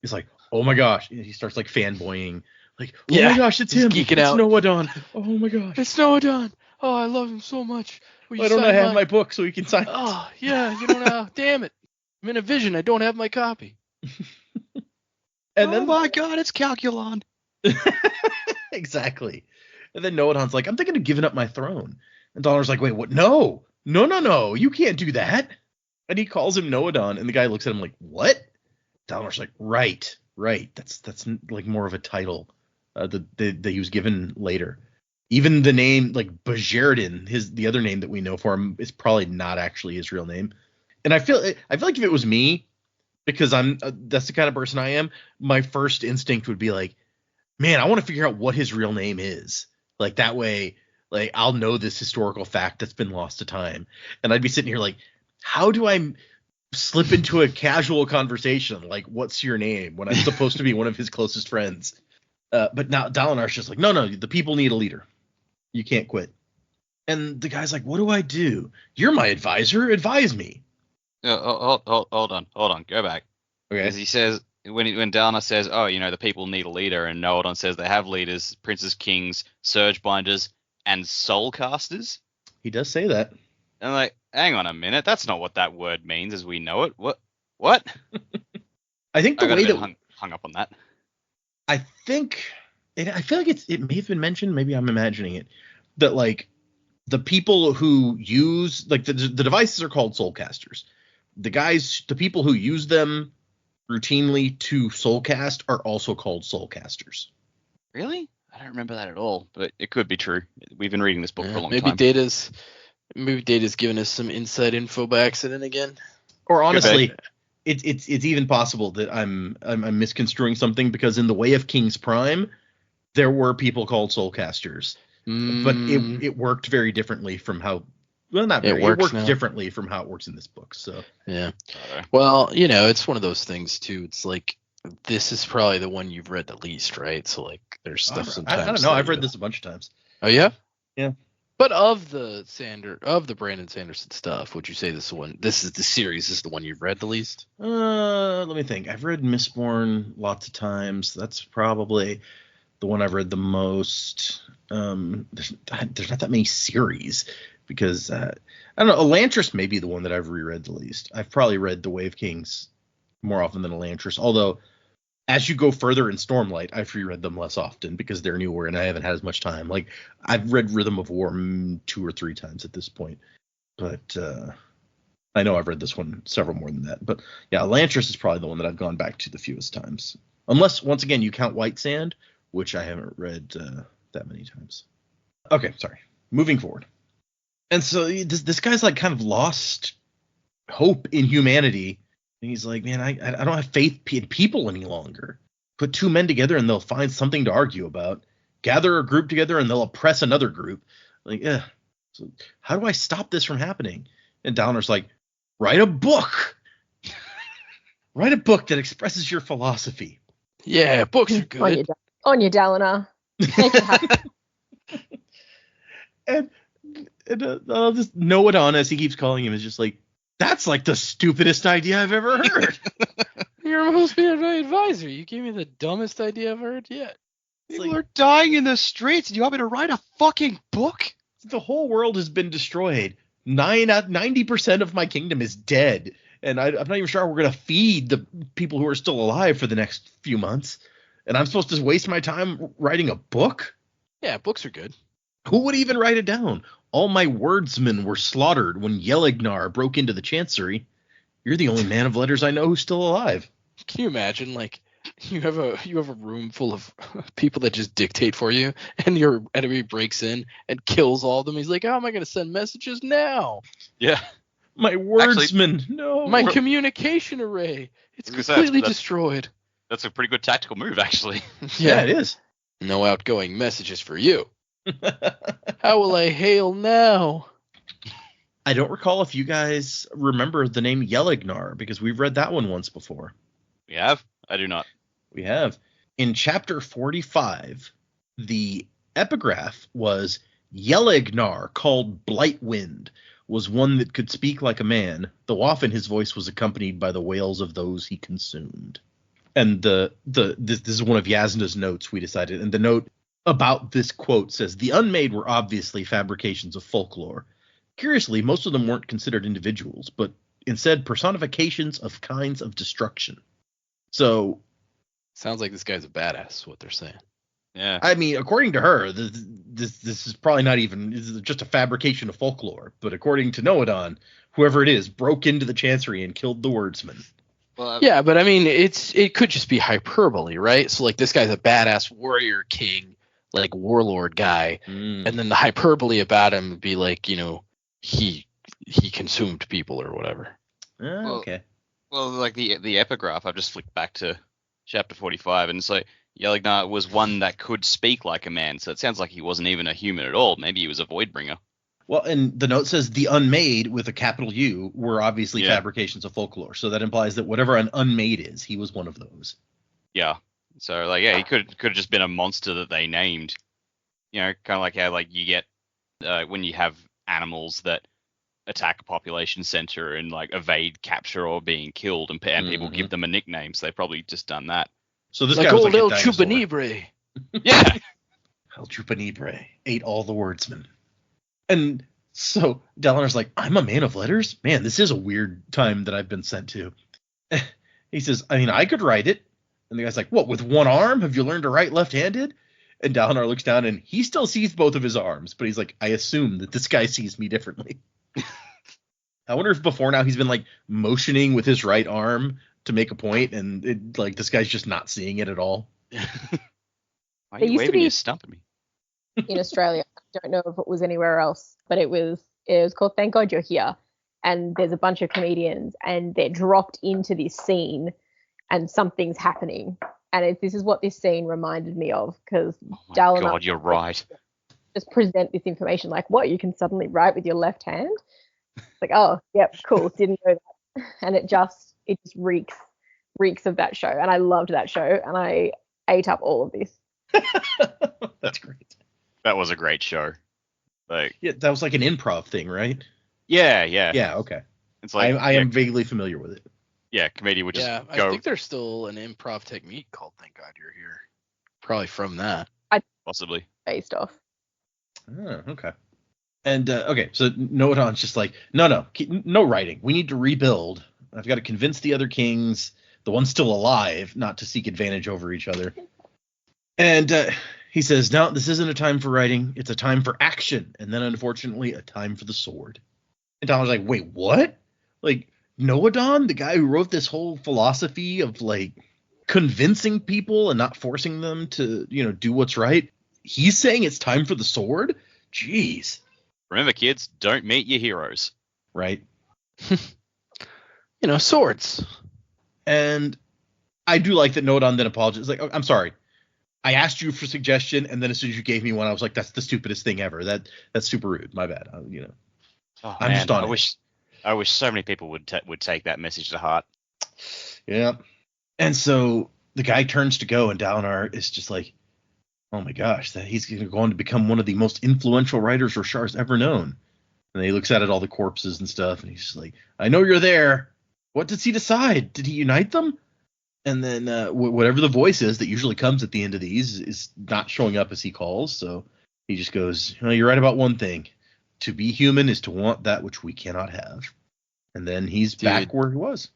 is like, oh my gosh. And he starts fanboying. Oh my gosh, it's him. Geeking it's out. Noadon. Oh my gosh. It's Noadon. Oh, I love him so much. Why don't I have my book so he can sign it? Oh, yeah, you don't know. Damn it. I'm in a vision. I don't have my copy. And then, my God, it's Calculon. Exactly. And then Noadon's like, I'm thinking of giving up my throne. And Dalinar's like, wait, what? No. You can't do that. And he calls him Noadon, and the guy looks at him like, what? Dalinar's like, right. That's more of a title that he was given later. Even the name, Bajerdin, the other name that we know for him, is probably not actually his real name. And I feel like if it was me, because that's the kind of person I am, my first instinct would be like, man, I want to figure out what his real name is. That way, I'll know this historical fact that's been lost to time. And I'd be sitting here like, how do I slip into a casual conversation? What's your name? When I'm supposed to be one of his closest friends. But now Dalinar's just like, no, the people need a leader. You can't quit. And the guy's like, what do I do? You're my advisor. Advise me. Hold on. Go back. Okay. Because he says, when Dalinar says, oh, the people need a leader, and Noadon says they have leaders, princes, kings, surge binders, and soulcasters. He does say that. And I'm like, hang on a minute, that's not what that word means as we know it. What? I think the way that hung up on that. I feel like it may have been mentioned, maybe I'm imagining it, that the people who use the devices are called soulcasters. The people who use them routinely to soulcast are also called soulcasters. Really? I don't remember that at all, but it could be true. We've been reading this book for a long time. Maybe Data's giving us some inside info by accident again. Or honestly, it's even possible that I'm misconstruing something, because in the Way of Kings Prime, there were people called soulcasters, but it worked very differently from how. Well, not very. It worked differently from how it works in this book. So yeah. Well, it's one of those things too. It's like, this is probably the one you've read the least, right? So there's stuff sometimes. I don't know. I've read this a bunch of times. Oh yeah. Yeah. But of the Brandon Sanderson stuff, would you say this is the series? This is the one you've read the least? Let me think. I've read Mistborn lots of times. That's probably the one I've read the most. There's not that many series, because I don't know. Elantris may be the one that I've reread the least. I've probably read The Way of Kings more often than Elantris, although as you go further in Stormlight, I've reread them less often because they're newer and I haven't had as much time. I've read Rhythm of War 2 or 3 times at this point, but I know I've read this one several more than that, but yeah, Elantris is probably the one that I've gone back to the fewest times. Unless, once again, you count White Sand, which I haven't read that many times. Okay, sorry. Moving forward. And so this guy's like kind of lost hope in humanity. And he's like, man, I don't have faith in people any longer. Put two men together and they'll find something to argue about. Gather a group together and they'll oppress another group. Like, so how do I stop this from happening? And Dalinar's like, write a book. Write a book that expresses your philosophy. Yeah, books are good. On your Dalinar. Make it happen. and this Noadon, as he keeps calling him, is just like, that's like the stupidest idea I've ever heard. You're supposed to be my advisor. You gave me the dumbest idea I've heard yet. People are dying in the streets, and you want me to write a fucking book? The whole world has been destroyed. 90% of my kingdom is dead. And I'm not even sure how we're going to feed the people who are still alive for the next few months. And I'm supposed to waste my time writing a book? Yeah, books are good. Who would even write it down? All my wordsmen were slaughtered when Yelignar broke into the Chancery. You're the only man of letters I know who's still alive. Can you imagine, like, you have a room full of people that just dictate for you, and your enemy breaks in and kills all of them. He's like, how am I going to send messages now? Yeah. My wordsman, no. My communication array. It's completely destroyed. That's a pretty good tactical move, actually. Yeah, it is. No outgoing messages for you. How will I hail now? I don't recall if you guys remember the name Yelignar, because we've read that one once before. We have? I do not. We have. In chapter 45, the epigraph was Yelignar, called Blightwind, was one that could speak like a man, though often his voice was accompanied by the wails of those he consumed. And this is one of Yasna's notes, we decided. And the note about this quote says, the unmade were obviously fabrications of folklore. Curiously, most of them weren't considered individuals, but instead personifications of kinds of destruction. So sounds like this guy's a badass, is what they're saying. Yeah. I mean, according to her, this is probably not even, this is just a fabrication of folklore. But according to Noadon, whoever it is broke into the Chancery and killed the wordsman. Well, yeah, but I mean, it could just be hyperbole, right? So like this guy's a badass warrior king, like warlord guy, and then the hyperbole about him would be like, you know, he consumed people or whatever. Okay. Well, like the epigraph, I've just flicked back to chapter 45, and it's like Yelignar was one that could speak like a man, so it sounds like he wasn't even a human at all. Maybe he was a Voidbringer. Well, and the note says the unmade with a capital U were obviously fabrications of folklore. So that implies that whatever an unmade is, he was one of those. Yeah. So like, yeah, he could have just been a monster that they named. You know, kind of like how like you get when you have animals that attack a population center and like evade capture or being killed, and people give them a nickname. So they've probably just done that. So this like guy was old like El a dinosaur. Chupanibre. Yeah. El Chupanibre ate all the wordsmen. And so Dalinar's like, I'm a man of letters? Man, this is a weird time that I've been sent to. He says, I mean, I could write it. And the guy's like, what, with one arm? Have you learned to write left-handed? And Dalinar looks down and he still sees both of his arms. But he's like, I assume that this guy sees me differently. I wonder if before now he's been like motioning with his right arm to make a point, and like this guy's just not seeing it at all. Why are you waving your stump at me? In Australia, I don't know if it was anywhere else, but it was called Thank God You're Here, and there's a bunch of comedians and they're dropped into this scene and something's happening, and this is what this scene reminded me of, because Dalinar, God, you're right. Just present this information like, what, you can suddenly write with your left hand? It's like, oh, yep, cool, didn't know that. And it just reeks of that show, and I loved that show, and I ate up all of this. That's great. That was a great show. Like, yeah, that was like an improv thing, right? Yeah. Yeah, okay. It's like I am vaguely familiar with it. Yeah, comedian would just go. I think there's still an improv technique called Thank God You're Here. Probably from that. Possibly. Based off. Oh, okay. And okay, so Noadon's just like, no writing. We need to rebuild. I've got to convince the other kings, the ones still alive, not to seek advantage over each other. And he says, no, this isn't a time for writing. It's a time for action. And then, unfortunately, a time for the sword. And Dalinar's like, wait, what? Like, Noadon, the guy who wrote this whole philosophy of, like, convincing people and not forcing them to, do what's right, he's saying it's time for the sword? Jeez. Remember, kids, don't meet your heroes. Right. Swords. And I do like that Noadon then apologizes. Like, oh, I'm sorry. I asked you for suggestion, and then as soon as you gave me one, I was like, that's the stupidest thing ever. That's super rude. My bad. Oh, I'm man, just on I it. wish so many people would take that message to heart. Yeah. And so the guy turns to go, and Dalinar is just like, oh my gosh, that he's going to become one of the most influential writers Roshar's ever known. And he looks at all the corpses and stuff, and he's just like, I know you're there. What does he decide? Did he unite them? And then whatever the voice is that usually comes at the end of these is not showing up as he calls. So he just goes, you're right about one thing. To be human is to want that which we cannot have. And then he's back where he was.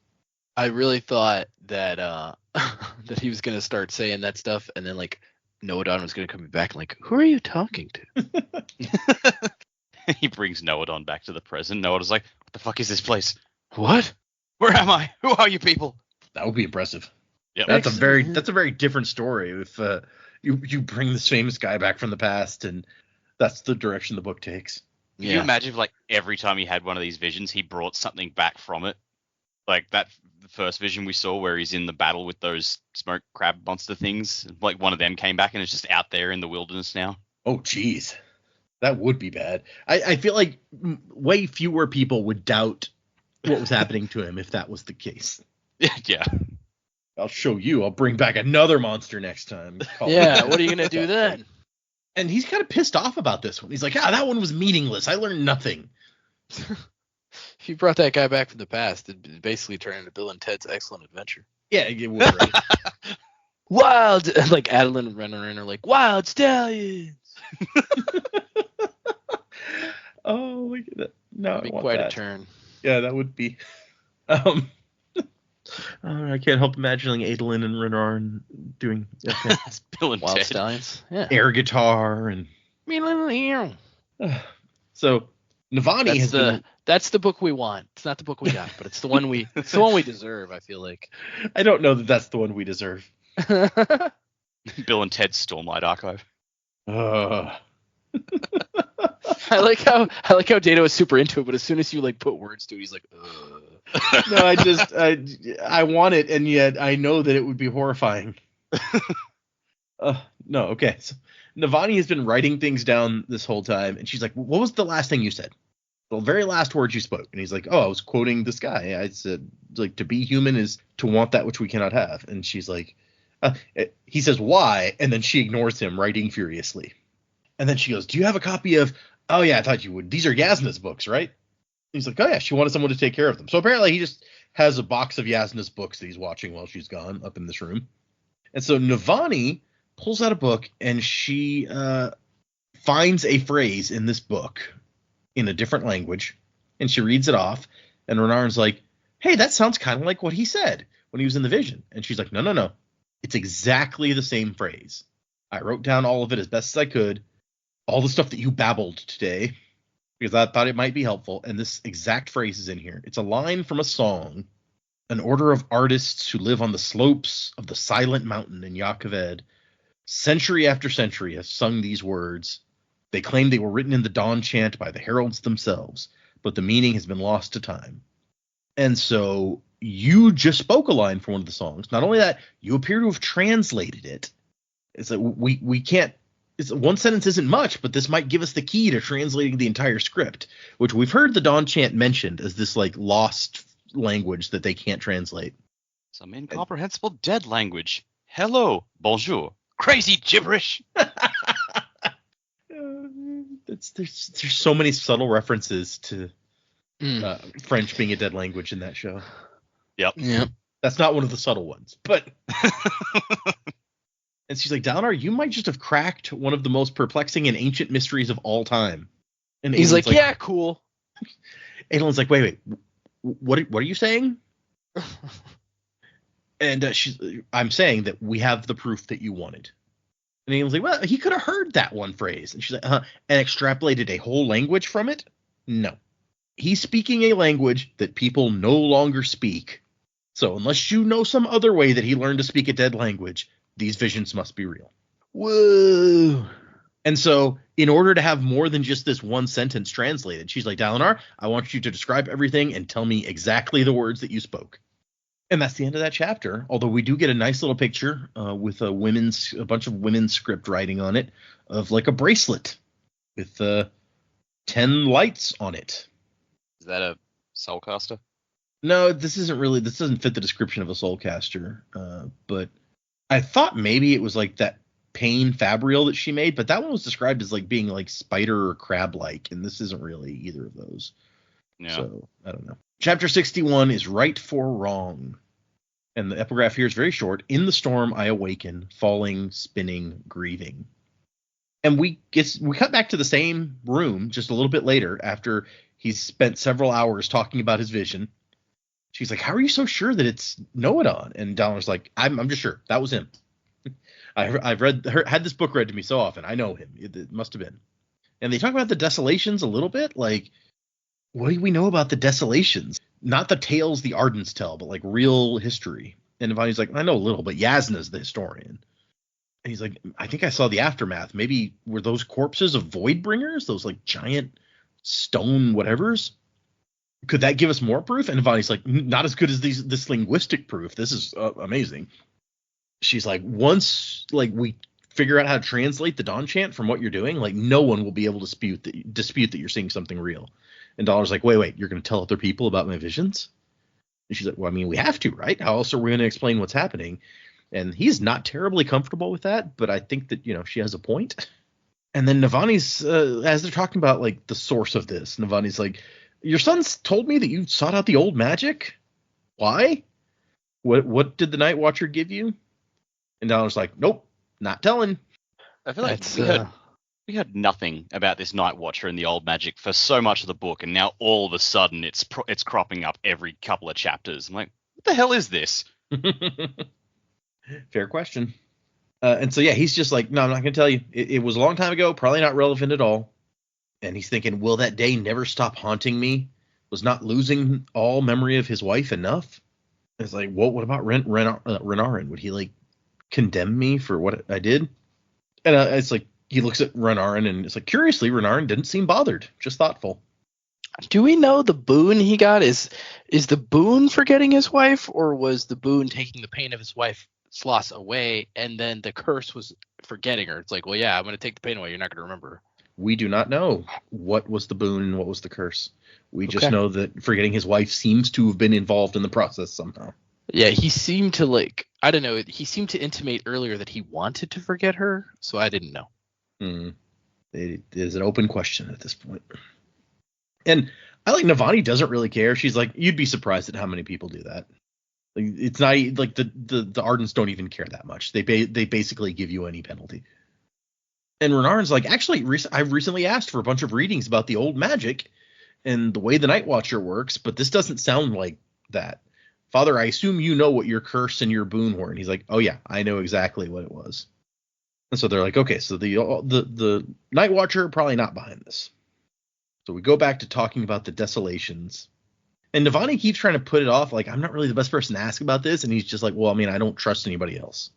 I really thought that that he was going to start saying that stuff, and then, like, Noadon was going to come back and, like, who are you talking to? He brings Noadon back to the present. Noadon's like, what the fuck is this place? What? Where am I? Who are you people? That would be impressive. Yep. That's a very different story if you bring this famous guy back from the past, and that's the direction the book takes. Can you imagine if, like, every time he had one of these visions, he brought something back from it? Like the first vision we saw where he's in the battle with those smoke crab monster things. Like, one of them came back and it's just out there in the wilderness now. Oh, jeez. That would be bad. I feel like way fewer people would doubt what was happening to him if that was the case. Yeah. I'll show you. I'll bring back another monster next time. Yeah, what are you going to do then? And he's kind of pissed off about this one. He's like, that one was meaningless. I learned nothing. If you brought that guy back from the past, it'd basically turn into Bill and Ted's Excellent Adventure. Yeah, it would, right? Wild, like Adolin and Renarin are like, wild stallions. Oh, my God. No, That'd be quite a turn. Yeah, that would be. I can't help imagining Adolin and Renarin doing Bill and Wild Ted. Stallions. Yeah. air guitar and. So Navani that's the book we want. It's not the book we got, but it's the one we deserve, I feel like. I don't know that that's the one we deserve. Bill and Ted's Stormlight Archive. I like how Data was super into it, but as soon as you, like, put words to it, he's like, ugh. No, I want it, and yet I know that it would be horrifying. No, okay. So Navani has been writing things down this whole time, and she's like, what was the last thing you said? The very last words you spoke. And he's like, I was quoting this guy. I said, like, to be human is to want that which we cannot have. And she's like, he says, why? And then she ignores him, writing furiously. And then she goes, do you have a copy of, oh yeah, I thought you would. These are Yasna's books, right? And he's like, oh yeah, she wanted someone to take care of them. So apparently he just has a box of Yasna's books that he's watching while she's gone up in this room. And so Navani pulls out a book, and she finds a phrase in this book in a different language, and she reads it off, and Renarin's like, hey, that sounds kind of like what he said when he was in the vision. And she's like, no. It's exactly the same phrase. I wrote down all of it as best as I could, all the stuff that you babbled today, because I thought it might be helpful, and this exact phrase is in here. It's a line from a song. An order of artists who live on the slopes of the silent mountain in Yaakoved, century after century, have sung these words. They claim they were written in the dawn chant by the heralds themselves, but the meaning has been lost to time. And so you just spoke a line from one of the songs. Not only that, you appear to have translated it. It's like we can't. It's one sentence isn't much, but this might give us the key to translating the entire script, which we've heard the dawn chant mentioned as this, like, lost language that they can't translate. Some incomprehensible dead language. Hello, bonjour. Crazy gibberish. There's so many subtle references to French being a dead language in that show. Yep. That's not one of the subtle ones, but. And she's like, Dalinar, you might just have cracked one of the most perplexing and ancient mysteries of all time. And he's like, yeah, cool. Adolin's like, wait, what are you saying? And I'm saying that we have the proof that you wanted. And Adolin's like, well, he could have heard that one phrase. And she's like, and extrapolated a whole language from it? No. he's speaking a language that people no longer speak. So unless you know some other way that he learned to speak a dead language, these visions must be real. Whoa. And so in order to have more than just this one sentence translated, she's like, Dalinar, I want you to describe everything and tell me exactly the words that you spoke. And that's the end of that chapter. Although we do get a nice little picture with a bunch of women's script writing on it of like a bracelet with 10 lights on it. Is that a soulcaster? No, this doesn't fit the description of a soulcaster. But I thought maybe it was like that Pain Fabrial that she made, but that one was described as like being like spider or crab-like, and this isn't really either of those. Yeah. So I don't know. Chapter 61 is Right for Wrong. And the epigraph here is very short. In the storm I awaken, falling, spinning, grieving. And we cut back to the same room just a little bit later after he's spent several hours talking about his vision. She's like, how are you so sure that it's Noadon? And Dalinar's like, I'm just sure. That was him. I've had this book read to me so often. I know him. It must have been. And they talk about the desolations a little bit. Like, what do we know about the desolations? Not the tales the Ardents tell, but like real history. And Navani's like, I know a little, but Yasna's the historian. And he's like, I think I saw the aftermath. Maybe were those corpses of Voidbringers? Those like giant stone whatevers? Could that give us more proof? And Navani's like, not as good as this linguistic proof. This is amazing. She's like, once like we figure out how to translate the Dawn Chant from what you're doing, like no one will be able to dispute that you're seeing something real. And Dalinar's like, wait, you're going to tell other people about my visions? And she's like, well, I mean, we have to, right? How else are we going to explain what's happening? And he's not terribly comfortable with that, but I think that, she has a point. And then Navani's, as they're talking about like the source of this, Navani's like, your son's told me that you sought out the old magic. Why? What did the Night Watcher give you? And Dalinar's like, nope, not telling. I feel like we heard nothing about this Night Watcher and the old magic for so much of the book, and now all of a sudden it's cropping up every couple of chapters. I'm like, what the hell is this? Fair question. And so, yeah, he's just like, no, I'm not going to tell you. It was a long time ago, probably not relevant at all. And he's thinking, will that day never stop haunting me? Was not losing all memory of his wife enough? And it's like, what about Renarin? Would he, like, condemn me for what I did? And it's like, he looks at Renarin and it's like, curiously, Renarin didn't seem bothered, just thoughtful. Do we know the boon he got is the boon forgetting his wife, or was the boon taking the pain of his wife's loss away, and then the curse was forgetting her? It's like, well, yeah, I'm going to take the pain away. You're not going to remember her. We do not know what was the boon and what was the curse. We just know that forgetting his wife seems to have been involved in the process somehow. Yeah, he seemed to I don't know. He seemed to intimate earlier that he wanted to forget her, so I didn't know. It is an open question at this point. And I like Navani doesn't really care. She's like, you'd be surprised at how many people do that. Like, it's not like the Ardents don't even care that much. They basically give you any penalty. And Renarin's like, actually, I've recently asked for a bunch of readings about the old magic and the way the Night Watcher works, but this doesn't sound like that. Father, I assume you know what your curse and your boon were. And he's like, oh yeah, I know exactly what it was. And so they're like, okay, so the Night Watcher probably not behind this. So we go back to talking about the desolations. And Navani keeps trying to put it off, like, I'm not really the best person to ask about this. And he's just like, well, I mean, I don't trust anybody else.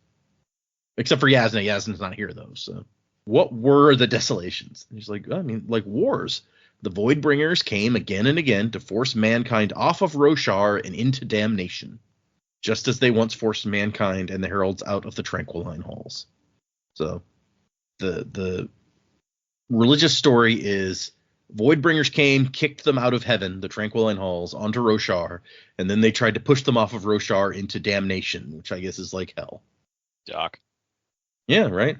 Except for Yasna. Yasna's not here, though. So what were the desolations? And he's like, I mean, like wars. The Voidbringers came again and again to force mankind off of Roshar and into damnation, just as they once forced mankind and the heralds out of the Tranquiline halls. So the religious story is Voidbringers came, kicked them out of heaven, the Tranquiline halls, onto Roshar, and then they tried to push them off of Roshar into damnation, which I guess is like hell. Dark. Yeah, right?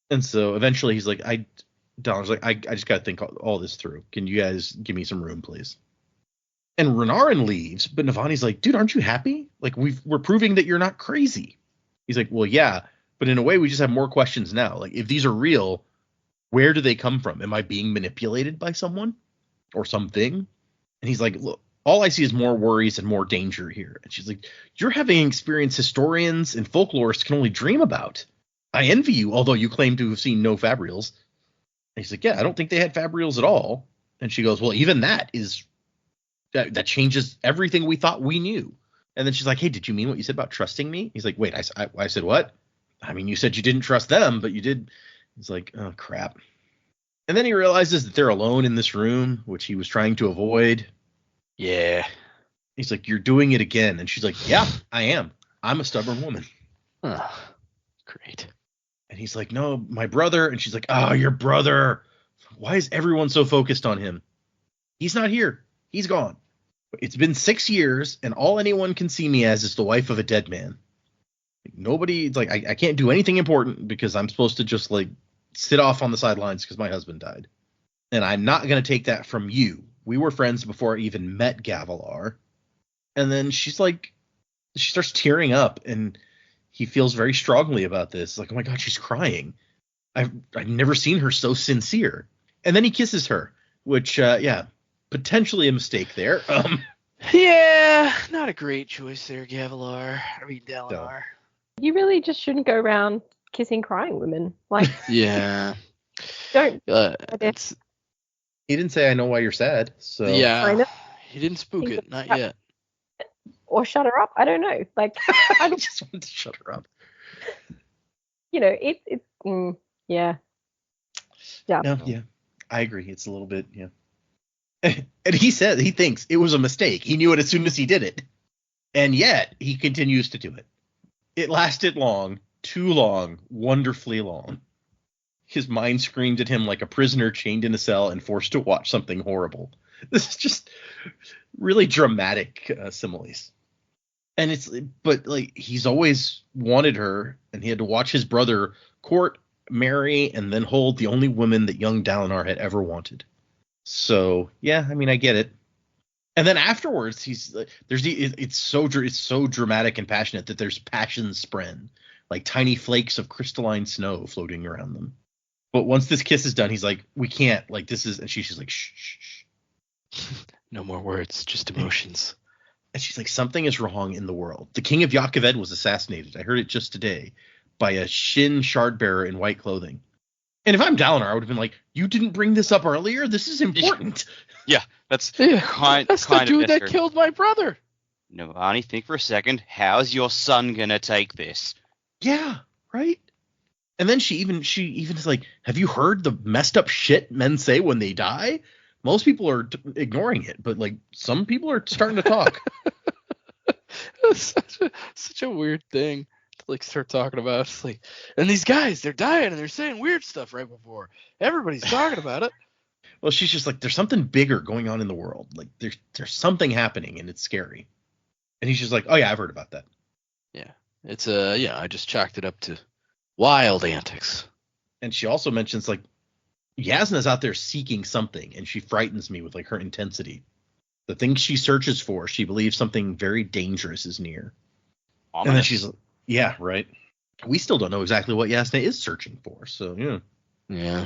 And so eventually he's like, Dalinar's like, I just got to think all this through. Can you guys give me some room, please? And Renarin leaves, but Navani's like, dude, aren't you happy? Like, we're proving that you're not crazy. He's like, well, yeah, but in a way we just have more questions now. Like, if these are real, where do they come from? Am I being manipulated by someone or something? And he's like, look, all I see is more worries and more danger here. And she's like, you're having an experience historians and folklorists can only dream about. I envy you, although you claim to have seen no Fabrials. And he's like, yeah, I don't think they had Fabrials at all. And she goes, well, even that is that changes everything we thought we knew. And then she's like, hey, did you mean what you said about trusting me? He's like, wait, I said what? I mean, you said you didn't trust them, but you did. He's like, oh, crap. And then he realizes that they're alone in this room, which he was trying to avoid. Yeah. He's like, you're doing it again. And she's like, yeah, I am. I'm a stubborn woman. Oh, great. And he's like, no, my brother. And she's like, oh, your brother. Why is everyone so focused on him? He's not here. He's gone. It's been 6 years, and all anyone can see me as is the wife of a dead man. Nobody, like, I can't do anything important because I'm supposed to just, like, sit off on the sidelines because my husband died. And I'm not going to take that from you. We were friends before I even met Gavilar. And then she's like, she starts tearing up, and he feels very strongly about this. Like, oh my God, she's crying. I've never seen her so sincere. And then he kisses her, which, potentially a mistake there. Yeah, not a great choice there, Gavilar. I mean, Dalinar. You really just shouldn't go around kissing crying women. Like, Yeah. don't. It's He didn't say I know why you're sad. So yeah. Kind of. He didn't spook it, not yet. Or shut her up. I don't know. Like, I just wanted to shut her up. you know, yeah. No, yeah, I agree. It's a little bit, yeah. And he said he thinks it was a mistake. He knew it as soon as he did it. And yet he continues to do it. It lasted long, too long, wonderfully long. His mind screamed at him like a prisoner chained in a cell and forced to watch something horrible. This is just really dramatic similes. And but like, he's always wanted her, and he had to watch his brother court, marry, and then hold the only woman that young Dalinar had ever wanted. So yeah, I mean, I get it. And then afterwards, it's so dramatic and passionate that there's passion spread, like tiny flakes of crystalline snow floating around them. But once this kiss is done, he's like, we can't, like, this is, and she's like, shh, shh, shh. No more words, just emotions. And she's like, something is wrong in the world. The king of Yakaved was assassinated. I heard it just today by a Shin shardbearer in white clothing. And if I'm Dalinar, I would have been like, you didn't bring this up earlier? This is important. Yeah, that's That's kind the dude of that killed my brother. No, Arnie, think for a second. How's your son gonna take this? Yeah, right? And then she even is like, have you heard the messed up shit men say when they die? Most people are ignoring it, but like some people are starting to talk. It's such a weird thing to like start talking about. It's like, and these guys, they're dying and they're saying weird stuff right before everybody's talking about it. Well, she's just like, there's something bigger going on in the world. Like there's something happening and it's scary. And he's just like, oh yeah, I've heard about that. Yeah, it's I just chalked it up to wild antics. And she also mentions like Yasna's out there seeking something, and she frightens me with like her intensity. The thing she searches for, she believes something very dangerous is near. Ominous. And then she's like, yeah, right. We still don't know exactly what Yasna is searching for. So yeah. Yeah.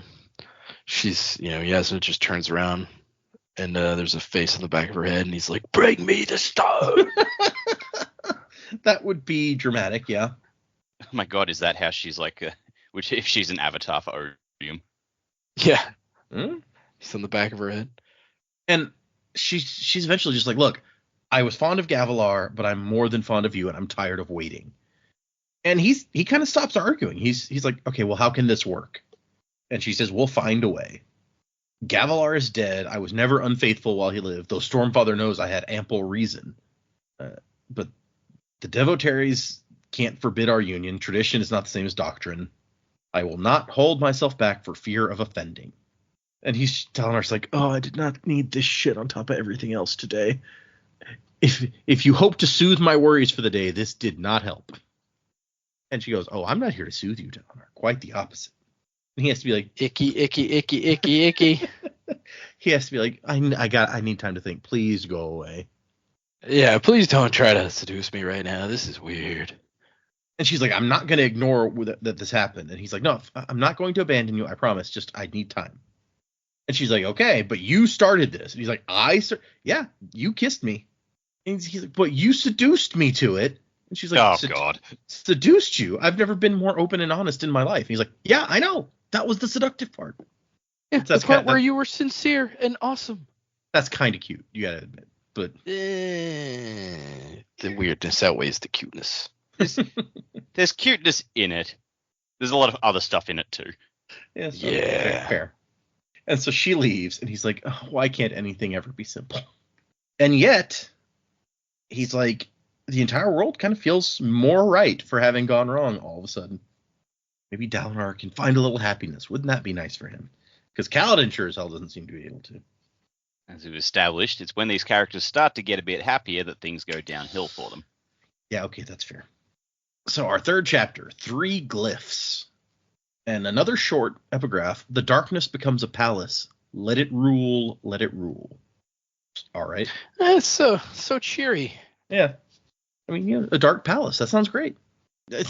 She's, Yasna just turns around and there's a face on the back of her head and he's like, bring me the stone. That would be dramatic, yeah. Oh my God, is that how she's like? Which if she's an avatar for Odium? Yeah. Hmm? He's on the back of her head. And she's eventually just like, look, I was fond of Gavilar, but I'm more than fond of you, and I'm tired of waiting. And he kind of stops arguing. He's like, okay, well, how can this work? And she says, we'll find a way. Gavilar is dead. I was never unfaithful while he lived, though Stormfather knows I had ample reason. But the devotaries can't forbid our union. Tradition is not the same as doctrine. I will not hold myself back for fear of offending. And he's telling us like, oh, I did not need this shit on top of everything else today. If you hope to soothe my worries for the day, this did not help. And she goes, oh, I'm not here to soothe you, Dalinar. Quite the opposite. And he has to be like, Icky, icky, icky, icky, icky. He has to be like, I need time to think. Please go away. Yeah, please don't try to seduce me right now. This is weird. And she's like, I'm not going to ignore that this happened. And he's like, no, I'm not going to abandon you. I promise. Just I need time. And she's like, okay, but you started this. And he's like, yeah, you kissed me. And he's like, but you seduced me to it. And she's like, oh, God. Seduced you? I've never been more open and honest in my life. And he's like, yeah, I know. That was the seductive part. Yeah, the part where you were sincere and awesome. That's kind of cute. You got to admit. but The weirdness outweighs the cuteness. There's cuteness in it. There's a lot of other stuff in it too. yeah, so, Yeah. fair. And so she leaves, and he's like, oh, why can't anything ever be simple? And yet, he's like, the entire world kind of feels more right for having gone wrong all of a sudden. Maybe Dalinar can find a little happiness. Wouldn't that be nice for him? Because Kaladin sure as hell doesn't seem to be able to. As we've established, it's when these characters start to get a bit happier that things go downhill for them. Yeah, okay, that's fair. So our third chapter, 3 glyphs. And another short epigraph, the darkness becomes a palace. Let it rule, let it rule. All right. That's so cheery. Yeah. I mean, a dark palace. That sounds great.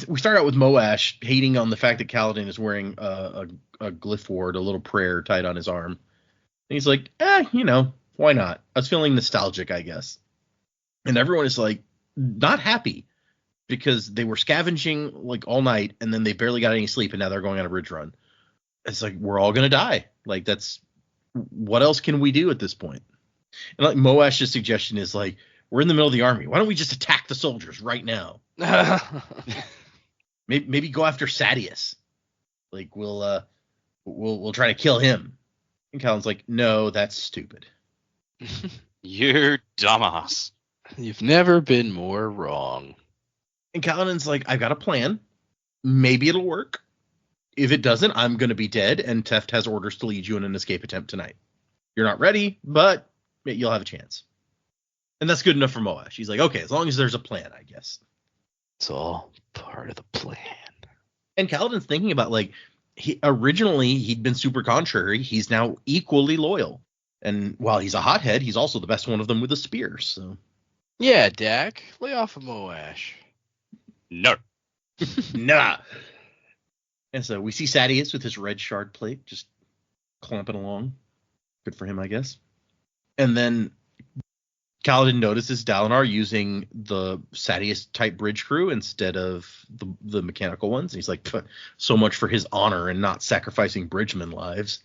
We start out with Moash hating on the fact that Kaladin is wearing a glyph ward, a little prayer tied on his arm. And he's like, why not? I was feeling nostalgic, I guess. And everyone is like, not happy because they were scavenging like all night and then they barely got any sleep and now they're going on a bridge run. It's like, we're all going to die. Like, what else can we do at this point? And like Moash's suggestion is like, we're in the middle of the army. Why don't we just attack the soldiers right now? Maybe go after Sadeas. Like we'll try to kill him. And Kaladin's like, no, that's stupid. You dumbass. You've never been more wrong. And Kaladin's like, I've got a plan. Maybe it'll work. If it doesn't, I'm going to be dead, and Teft has orders to lead you in an escape attempt tonight. You're not ready, but you'll have a chance. And that's good enough for Moash. He's like, okay, as long as there's a plan, I guess. It's all part of the plan. And Kaladin's thinking about, like, originally he'd been super contrary. He's now equally loyal. And while he's a hothead, he's also the best one of them with a spear. So Yeah, Dak, lay off of Moash. No. nah. And so we see Sadeas with his red shard plate just clumping along. Good for him, I guess. And then Kaladin notices Dalinar using the Sadeas type bridge crew instead of the mechanical ones. And he's like, so much for his honor and not sacrificing bridgemen lives.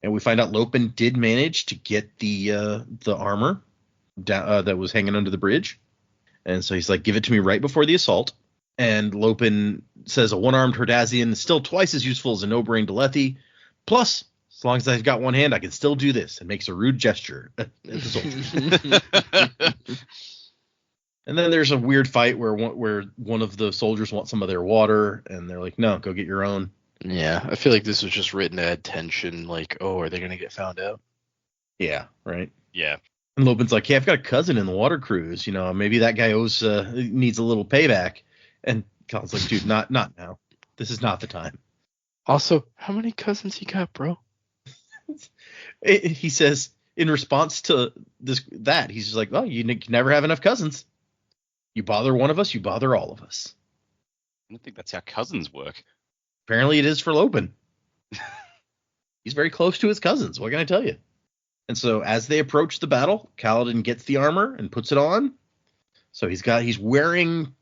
And we find out Lopen did manage to get the armor that was hanging under the bridge. And so he's like, give it to me right before the assault. And Lopen says a one-armed Herdazian is still twice as useful as a no-brain Delethi. Plus, as long as I've got one hand, I can still do this. And makes a rude gesture at the soldiers. And then there's a weird fight where one of the soldiers wants some of their water, and they're like, no, go get your own. Yeah, I feel like this was just written to add tension. Like, oh, are they going to get found out? Yeah, right. Yeah. And Lopen's like, hey, I've got a cousin in the water cruise. Maybe that guy needs a little payback. And Colin's like, dude, not now. This is not the time. Also, how many cousins you got, bro? He says in response to he's just like, well, you can never have enough cousins. You bother one of us, you bother all of us. I don't think that's how cousins work. Apparently it is for Lopen. He's very close to his cousins. What can I tell you? And so as they approach the battle, Kaladin gets the armor and puts it on. So he's wearing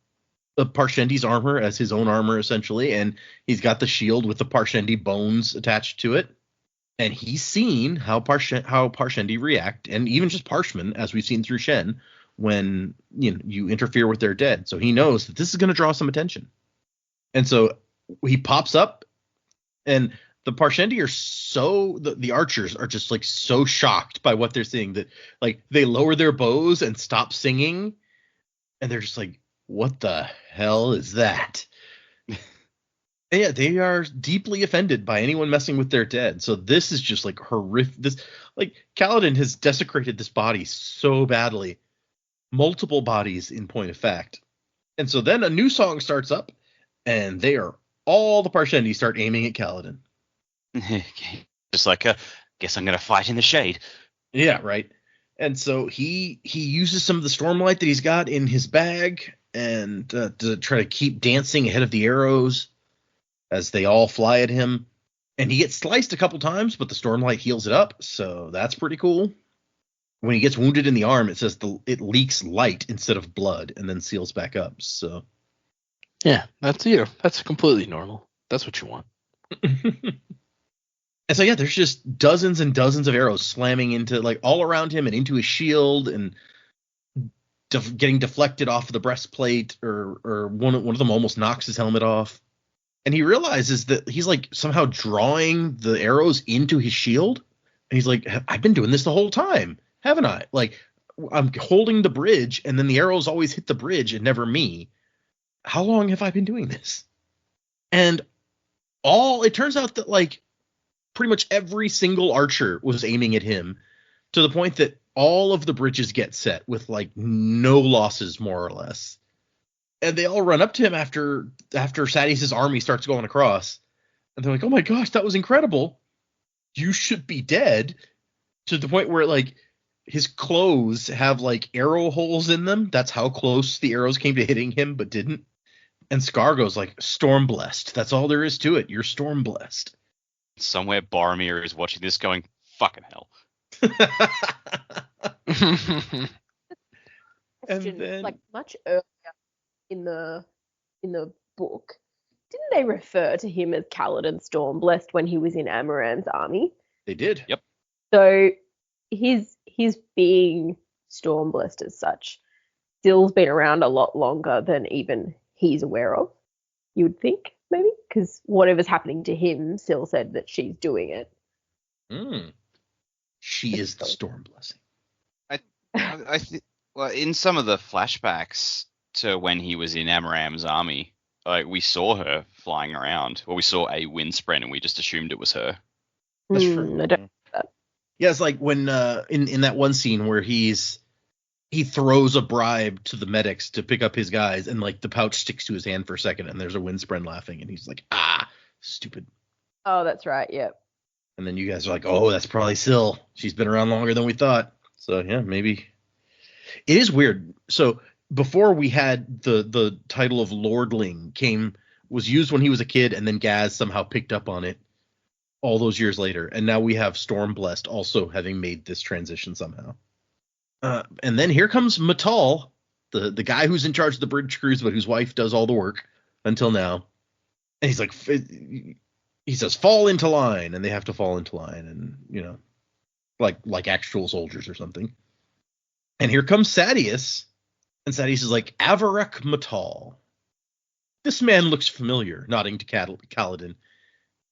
the Parshendi's armor as his own armor, essentially, and he's got the shield with the Parshendi bones attached to it. And he's seen how Parshendi react, and even just Parshmen, as we've seen through Shen, when you interfere with their dead. So he knows that this is going to draw some attention. And so he pops up, and the Parshendi are the archers are just like so shocked by what they're seeing that like they lower their bows and stop singing, and they're just like, what the hell is that? And yeah, they are deeply offended by anyone messing with their dead. So this is just like horrific. Kaladin has desecrated this body so badly. Multiple bodies in point of fact. And so then a new song starts up, and all the Parshendi start aiming at Kaladin. Just like, guess I'm going to fight in the shade. Yeah, right. And so he uses some of the stormlight that he's got in his bag and to try to keep dancing ahead of the arrows as they all fly at him. And he gets sliced a couple times, but the stormlight heals it up, so that's pretty cool. When he gets wounded in the arm, it says it leaks light instead of blood and then seals back up. So yeah, that's completely normal. That's what you want. And so yeah, there's just dozens and dozens of arrows slamming into like all around him and into his shield, and getting deflected off of the breastplate, or one of them almost knocks his helmet off. And he realizes that he's like somehow drawing the arrows into his shield. And he's like, I've been doing this the whole time, haven't I? Like, I'm holding the bridge, and then the arrows always hit the bridge and never me. How long have I been doing this? And it turns out that like pretty much every single archer was aiming at him, to the point that all of the bridges get set with like no losses, more or less. And they all run up to him after Sadeas' army starts going across. And they're like, oh my gosh, that was incredible. You should be dead. To the point where like his clothes have like arrow holes in them. That's how close the arrows came to hitting him, but didn't. And Scar goes like, storm blessed. That's all there is to it. You're storm blessed. Somewhere Boromir is watching this going, fucking hell. Question, like much earlier in the book, didn't they refer to him as Kaladin Stormblessed when he was in Amaram's army? They did. Yep. So his being Stormblessed as such still's been around a lot longer than even he's aware of, you would think, maybe, because whatever's happening to him, Syl said that she's doing it. She is the storm blessing. I think, well, in some of the flashbacks to when he was in Amaram's army, like we saw her flying around, or we saw a windspread, and we just assumed it was her. That's true. I don't know that. Yeah, it's like when in that one scene where he throws a bribe to the medics to pick up his guys, and like the pouch sticks to his hand for a second, and there's a windspread laughing, and he's like, stupid. Oh, that's right. Yep. And then you guys are like, oh, that's probably Syl. She's been around longer than we thought. So yeah, maybe. It is weird. So before we had the title of Lordling was used when he was a kid, and then Gaz somehow picked up on it all those years later. And now we have Stormblessed also having made this transition somehow. And then here comes Matal, the guy who's in charge of the bridge crews, but whose wife does all the work until now. And he's like, he says, fall into line, and they have to fall into line, and, you know, like actual soldiers or something. And here comes Sadeas, and Sadeas is like, Avarek Matal. This man looks familiar, nodding to Kaladin.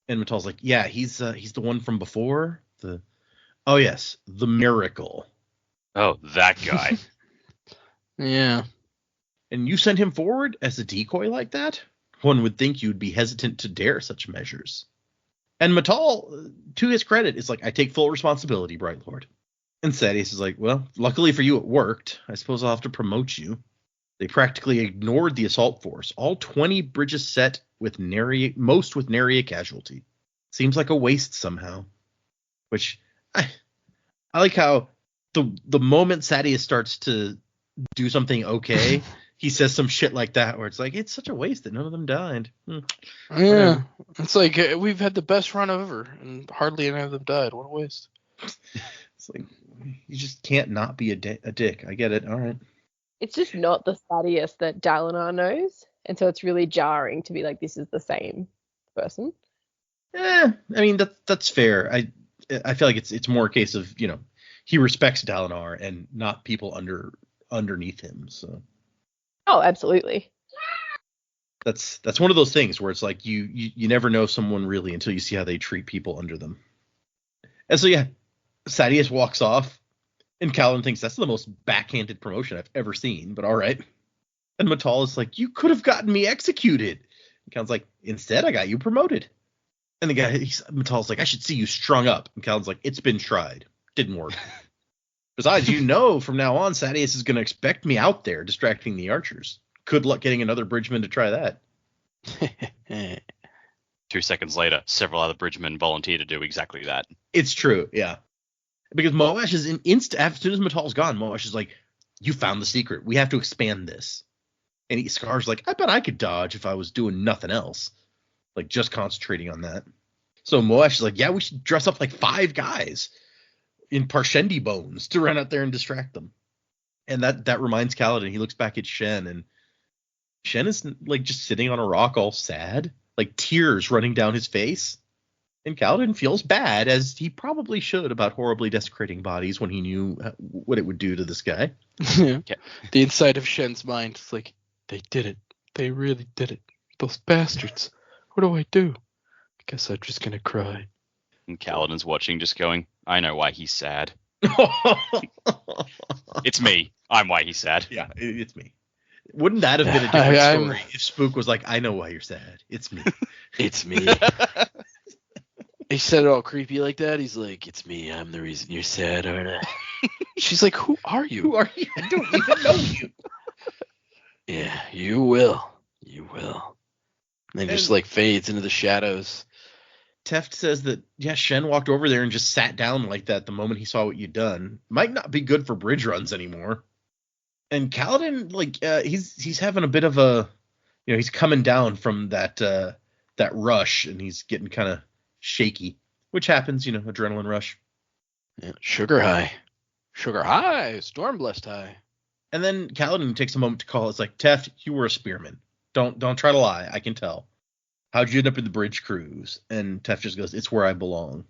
And Matal's like, yeah, he's the one from before. Oh yes, the miracle. Oh, that guy. Yeah. And you sent him forward as a decoy like that? One would think you'd be hesitant to dare such measures. And Matal, to his credit, is like, I take full responsibility, Bright Lord. And Sadeas is like, well, luckily for you it worked. I suppose I'll have to promote you. They practically ignored the assault force. All 20 bridges set with most with nary a casualty. Seems like a waste somehow. Which, I like how the moment Sadeas starts to do something okay, he says some shit like that where it's like, it's such a waste that none of them died. Yeah. It's like, we've had the best run ever, and hardly any of them died. What a waste. It's like, you just can't not be a dick. I get it. All right. It's just not the Sadeas that Dalinar knows, and so it's really jarring to be like, this is the same person. I mean, that's fair. I feel like it's more a case of, you know, he respects Dalinar and not people underneath him. So. Oh, absolutely. That's one of those things where it's like you never know someone really until you see how they treat people under them. And so yeah, Sadeas walks off, and Kaladin thinks that's the most backhanded promotion I've ever seen, but all right. And Matal is like, you could have gotten me executed. And Kaladin's like, instead I got you promoted. And the guy, Matal's like, I should see you strung up. And Kaladin's like, it's been tried. Didn't work. Besides, you know, from now on, Sadeas is going to expect me out there distracting the archers. Good luck getting another bridgeman to try that. 2 seconds later, several other bridgemen volunteer to do exactly that. It's true, yeah. Because Moash is as soon as Matal's gone, Moash is like, you found the secret. We have to expand this. And Scar's like, I bet I could dodge if I was doing nothing else. Like, just concentrating on that. So Moash is like, yeah, we should dress up like 5 guys in Parshendi bones to run out there and distract them. And that reminds Kaladin. He looks back at Shen, and Shen is like just sitting on a rock all sad, like tears running down his face. And Kaladin feels bad, as he probably should, about horribly desecrating bodies when he knew what it would do to this guy. The inside of Shen's mind is like, they did it. They really did it. Those bastards. What do I do? I guess I'm just going to cry. And Kaladin's watching, just going, I know why he's sad. It's me. I'm why he's sad. Yeah, it's me. Wouldn't that have been a different story if Spook was like, I know why you're sad. It's me. It's me. He said it all creepy like that. He's like, it's me. I'm the reason you're sad, aren't I? She's like, who are you? Who are you? I don't even know you. Yeah, you will. You will. And then just like fades into the shadows. Teft says that, yeah, Shen walked over there and just sat down like that the moment he saw what you'd done. Might not be good for bridge runs anymore. And Kaladin, like, he's having a bit of a, he's coming down from that rush, and he's getting kind of shaky, which happens, adrenaline rush. Yeah, sugar high, storm blessed high. And then Kaladin takes a moment to call. It's like, Teft, you were a spearman. Don't try to lie. I can tell. How'd you end up in the bridge crews? And Teft just goes, it's where I belong.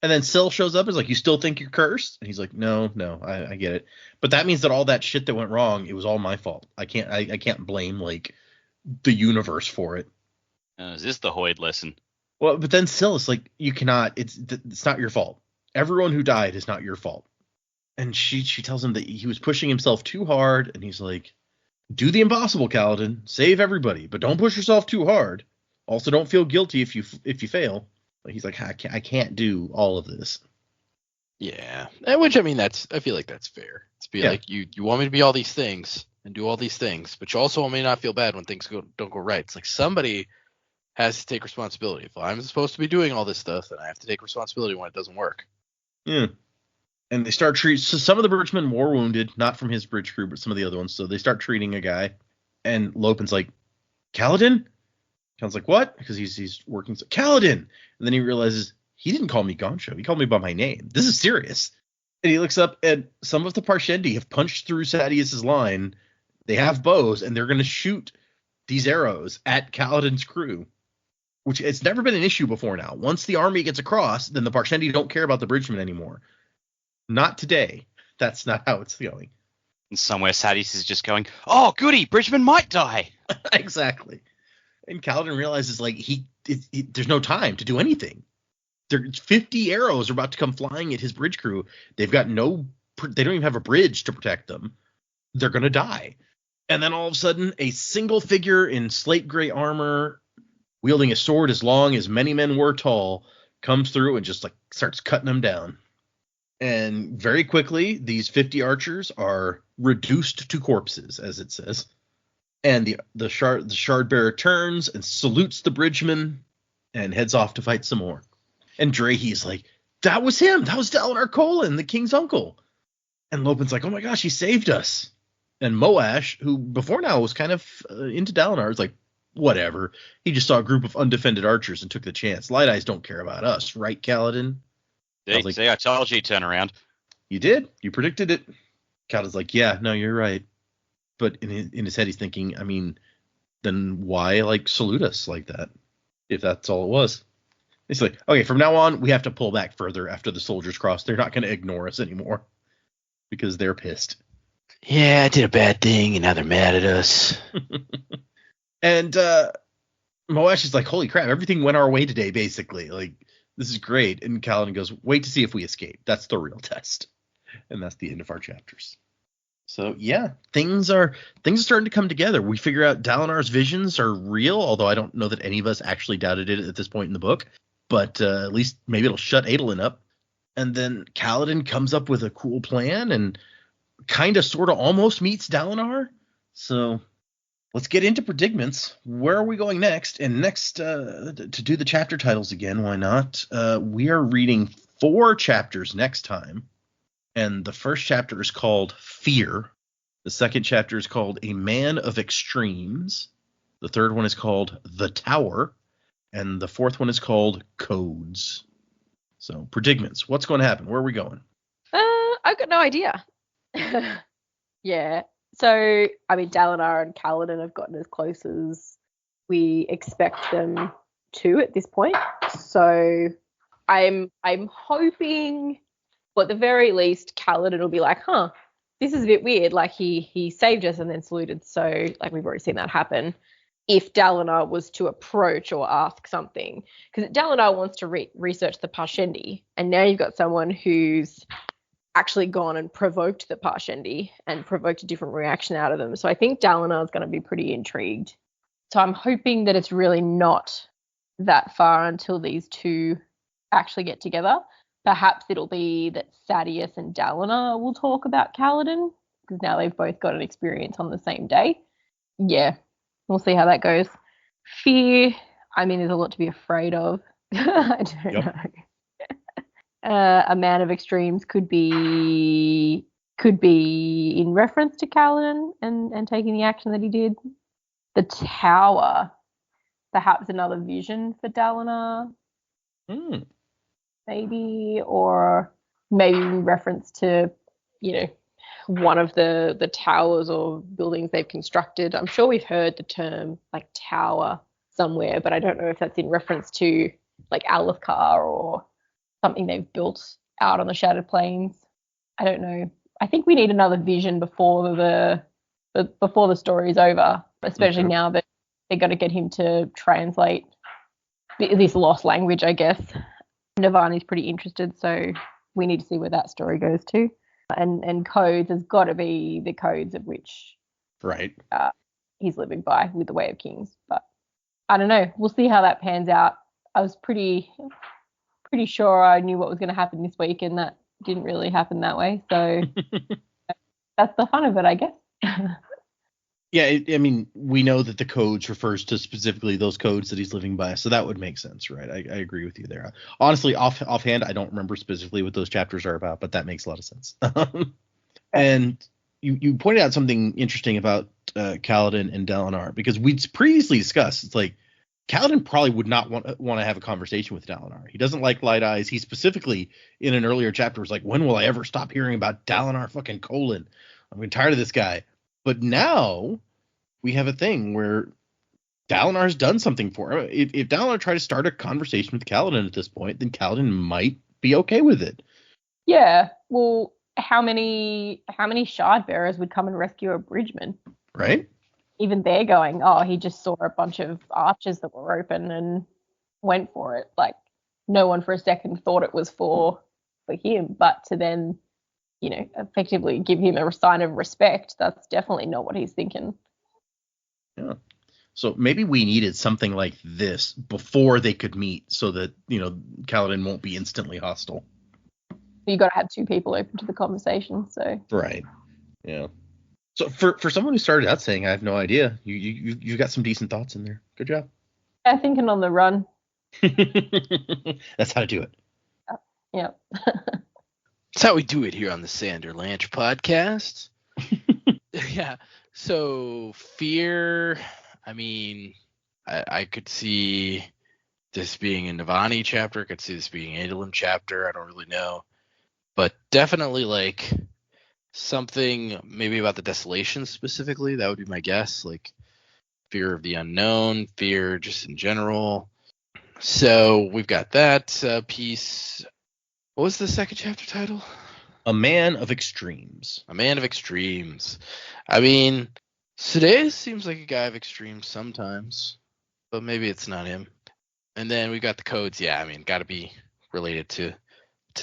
And then Syl shows up and is like, you still think you're cursed? And he's like, no, I get it. But that means that all that shit that went wrong, it was all my fault. I can't blame, like, the universe for it. Is this the Hoyd lesson? Well, but then Syl is like, you cannot, it's not your fault. Everyone who died is not your fault. And she tells him that he was pushing himself too hard, and he's like, do the impossible, Kaladin. Save everybody, but don't push yourself too hard. Also, don't feel guilty if you fail. He's like, I can't do all of this. Yeah, which, I mean, I feel like that's fair. It's like, you want me to be all these things and do all these things, but you also want me to not feel bad when things don't go right. It's like somebody has to take responsibility. If I'm supposed to be doing all this stuff, then I have to take responsibility when it doesn't work. Yeah. And they start treating, so some of the bridgemen were wounded, not from his bridge crew, but some of the other ones. So they start treating a guy, and Lopin's like, Kaladin? Kaladin's like, what? Because he's working. So, Kaladin! And then he realizes he didn't call me Goncho. He called me by my name. This is serious. And he looks up, and some of the Parshendi have punched through Sadius's line. They have bows, and they're going to shoot these arrows at Kaladin's crew, which it's never been an issue before now. Once the army gets across, then the Parshendi don't care about the bridgemen anymore. Not today. That's not how it's going. And somewhere Sadius is just going, oh, goody, bridgemen might die. Exactly. And Kaladin realizes, like, there's no time to do anything. 50 arrows are about to come flying at his bridge crew. They've got they don't even have a bridge to protect them. They're going to die. And then all of a sudden, a single figure in slate gray armor, wielding a sword as long as many men were tall, comes through and just, like, starts cutting them down. And very quickly, these 50 archers are reduced to corpses, as it says. And the shard bearer turns and salutes the bridgeman and heads off to fight some more. And Drahe's like, that was him. That was Dalinar Kholin, the king's uncle. And Lopin's like, oh my gosh, he saved us. And Moash, who before now was kind of into Dalinar, is like, whatever. He just saw a group of undefended archers and took the chance. Light Eyes don't care about us, right, Kaladin? I told you he'd turn around. You did. You predicted it. Kaladin's like, yeah, no, you're right. But in his head, he's thinking, I mean, then why, like, salute us like that, if that's all it was? It's like, okay, from now on, we have to pull back further after the soldiers cross. They're not going to ignore us anymore because they're pissed. Yeah, I did a bad thing, and now they're mad at us. And Moash is like, holy crap, everything went our way today, basically. Like, this is great. And Kaladin goes, wait to see if we escape. That's the real test. And that's the end of our chapters. So, yeah, things are starting to come together. We figure out Dalinar's visions are real, although I don't know that any of us actually doubted it at this point in the book. But at least maybe it'll shut Adolin up. And then Kaladin comes up with a cool plan and kind of sort of almost meets Dalinar. So let's get into predicaments. Where are we going next? And next, to do the chapter titles again, why not? We are reading 4 chapters next time. And the first chapter is called Fear. The second chapter is called A Man of Extremes. The third one is called The Tower. And the fourth one is called Codes. So, predicaments. What's going to happen? Where are we going? I've got no idea. Yeah. So, I mean, Dalinar and Kaladin have gotten as close as we expect them to at this point. So I'm hoping, well, at the very least, Kaladin will be like, huh, this is a bit weird. Like he saved us and then saluted. So like we've already seen that happen. If Dalinar was to approach or ask something, because Dalinar wants to research the Parshendi, and now you've got someone who's actually gone and provoked the Parshendi and provoked a different reaction out of them. So I think Dalinar is going to be pretty intrigued. So I'm hoping that it's really not that far until these two actually get together. Perhaps it'll be that Sadeas and Dalinar will talk about Kaladin, because now they've both got an experience on the same day. Yeah, we'll see how that goes. Fear, I mean, there's a lot to be afraid of. I don't know. A man of extremes could be in reference to Kaladin and taking the action that he did. The Tower, perhaps another vision for Dalinar. Maybe, or maybe in reference to, one of the towers or buildings they've constructed. I'm sure we've heard the term like tower somewhere, but I don't know if that's in reference to like Alethkar or something they've built out on the Shattered Plains. I don't know. I think we need another vision before the story's over, especially now that they're going to get him to translate this lost language, I guess. Navani's pretty interested, so we need to see where that story goes to. And codes, there's got to be the codes of which he's living by with the Way of Kings. But I don't know. We'll see how that pans out. I was pretty sure I knew what was going to happen this week, and that didn't really happen that way. So that's the fun of it, I guess. Yeah, I mean, we know that the codes refers to specifically those codes that he's living by, so that would make sense, right? I agree with you there. Honestly, offhand, I don't remember specifically what those chapters are about, but that makes a lot of sense. And you pointed out something interesting about Kaladin and Dalinar, because we'd previously discussed, it's like, Kaladin probably would not want to have a conversation with Dalinar. He doesn't like light eyes. He specifically, in an earlier chapter, was like, when will I ever stop hearing about Dalinar fucking Colin? I'm tired of this guy. But now we have a thing where Dalinar's done something for him. If Dalinar tried to start a conversation with Kaladin at this point, then Kaladin might be okay with it. Yeah. Well, how many shard bearers would come and rescue a bridgeman? Right? Even they're going, oh, he just saw a bunch of arches that were open and went for it. Like, no one for a second thought it was for him, but to then, effectively give him a sign of respect, that's definitely not what he's thinking. Yeah. So maybe we needed something like this before they could meet, so that, Kaladin won't be instantly hostile. You got to have two people open to the conversation, so. Right. Yeah. So for someone who started out saying I have no idea, you got some decent thoughts in there. Good job. Yeah, thinking on the run. That's how to do it. Yeah. That's how we do it here on the Sanderlanche podcast. Yeah. So fear, I mean, I could see this being a Navani chapter. I could see this being an Adolin chapter. I don't really know. But definitely like something maybe about the desolation specifically. That would be my guess. Like fear of the unknown, fear just in general. So we've got that piece. What was the second chapter title? A Man of Extremes. A Man of Extremes. I mean, Sadeas seems like a guy of extremes sometimes, but maybe it's not him. And then we've got the codes. Yeah, I mean, got to be related to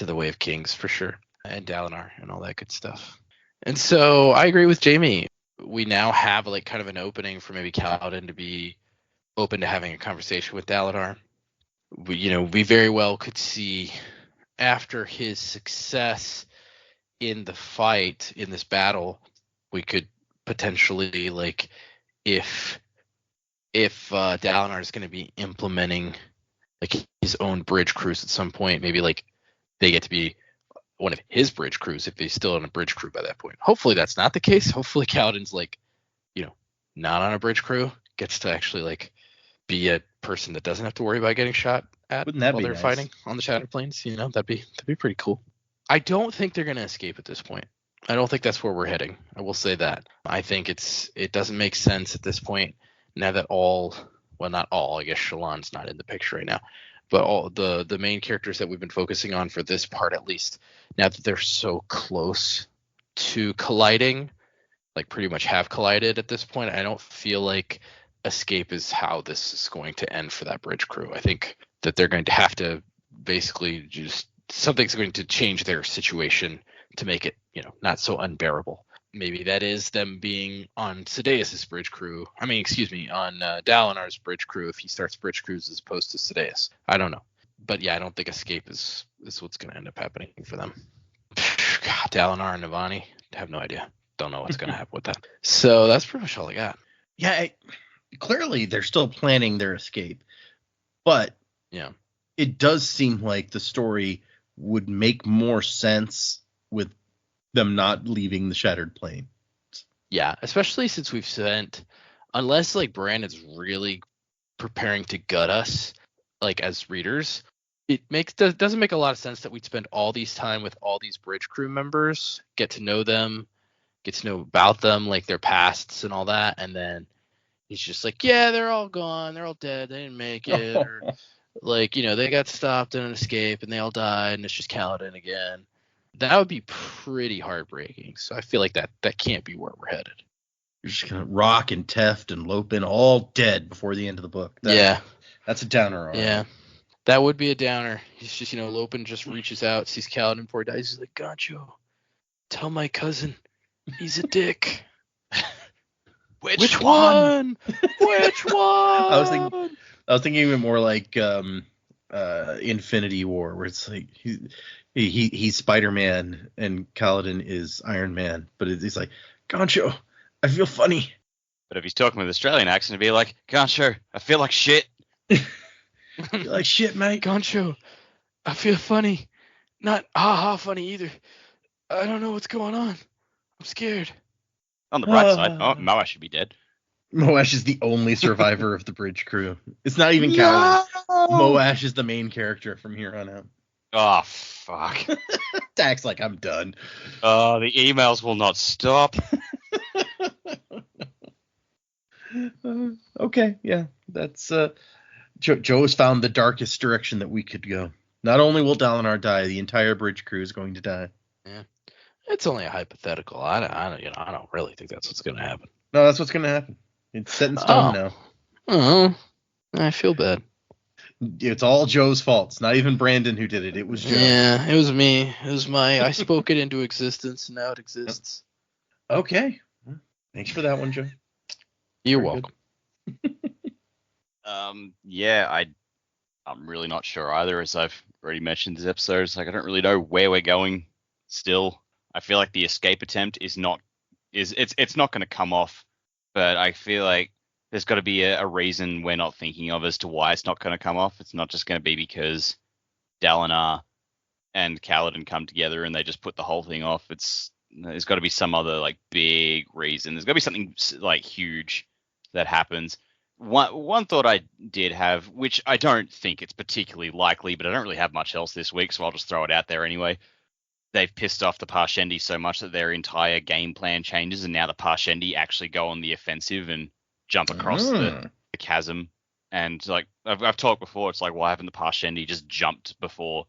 the Way of Kings for sure, and Dalinar and all that good stuff. And so I agree with Jamie. We now have like kind of an opening for maybe Kaladin to be open to having a conversation with Dalinar. We very well could see after his success in the fight, in this battle, we could potentially, like, if Dalinar is going to be implementing like his own bridge crews at some point, maybe like they get to be one of his bridge crews if he's still on a bridge crew by that point. Hopefully that's not the case. Hopefully Kaladin's like, not on a bridge crew, gets to actually like be a person that doesn't have to worry about getting shot at while they're fighting on the Shattered Plains. That'd be pretty cool. I don't think they're gonna escape at this point. I don't think that's where we're heading. I will say that. I think it doesn't make sense at this point now that not all, I guess Shallan's not in the picture right now, but all the main characters that we've been focusing on for this part, at least, now that they're so close to colliding, like pretty much have collided at this point, I don't feel like escape is how this is going to end for that bridge crew. I think that they're going to have to basically just something's going to change their situation to make it, not so unbearable. Maybe that is them being on Sidaeus' bridge crew. I mean, excuse me, on Dalinar's bridge crew if he starts bridge crews as opposed to Sidaeus. I don't know. But yeah, I don't think escape is what's going to end up happening for them. God, Dalinar and Navani, have no idea. Don't know what's going to happen with that. So that's pretty much all I got. Yeah, clearly they're still planning their escape. But yeah, it does seem like the story would make more sense with them not leaving the Shattered Plane. Yeah, especially since we've spent, unless like Brandon's really preparing to gut us, like as readers, it doesn't make a lot of sense that we'd spend all these time with all these bridge crew members, get to know them, get to know about them, like their pasts and all that, and then he's just like, yeah, they're all gone, they're all dead, they didn't make it, or like, they got stopped in an escape and they all died, and it's just Kaladin again. That would be pretty heartbreaking. So I feel like that can't be where we're headed. You're just gonna Rock and Teft and Lopin all dead before the end of the book. That's a downer. Yeah, that would be a downer. He's just, Lopin just reaches out, sees Kaladin before he dies. He's like, Gancho, tell my cousin he's a dick. Which one? Which one? I was thinking even more like Infinity War, where it's like he's Spider-Man and Kaladin is Iron Man, but he's like, Gancho, I feel funny. But if he's talking with Australian accent, it'd be like, Gancho, I feel like shit. I feel like shit, mate. Gancho, I feel funny. Not ha-ha funny either. I don't know what's going on. I'm scared. On the bright side, Moash should be dead. Moash is the only survivor of the bridge crew. It's not even Kaladin. Moash is the main character from here on out. Oh, fuck. Dak's like, I'm done. Oh, the emails will not stop. Okay, yeah. That's Joe's found the darkest direction that we could go. Not only will Dalinar die, the entire bridge crew is going to die. Yeah. It's only a hypothetical. I don't really think that's what's going to happen. No, that's what's going to happen. It's set in stone now. Oh, I feel bad. It's all Joe's fault. It's not even Brandon who did it. It was Joe. Yeah, it was me. It was I spoke it into existence, and now it exists. Okay. Thanks for that one, Joe. You're welcome. Yeah, I'm really not sure either, as I've already mentioned this episode. It's like I don't really know where we're going still. I feel like the escape attempt it's not going to come off, but I feel like there's got to be a reason we're not thinking of as to why it's not going to come off. It's not just going to be because Dalinar and Kaladin come together and they just put the whole thing off. There's got to be some other like big reason. There's got to be something like huge that happens. One thought I did have, which I don't think it's particularly likely, but I don't really have much else this week, so I'll just throw it out there anyway. They've pissed off the Parshendi so much that their entire game plan changes, and now the Parshendi actually go on the offensive and jump across the chasm. And like I've talked before, it's like, why haven't the Parshendi just jumped before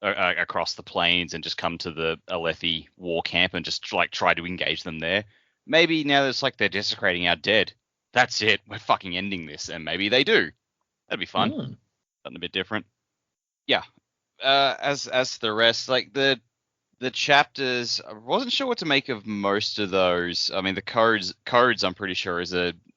across the plains and just come to the Alethi war camp and just like try to engage them there? Maybe now it's like they're desecrating our dead. That's it. We're fucking ending this, and maybe they do. That'd be fun. Something a bit different. Yeah. As to the rest, like the chapters, I wasn't sure what to make of most of those. I mean, the codes, I'm pretty sure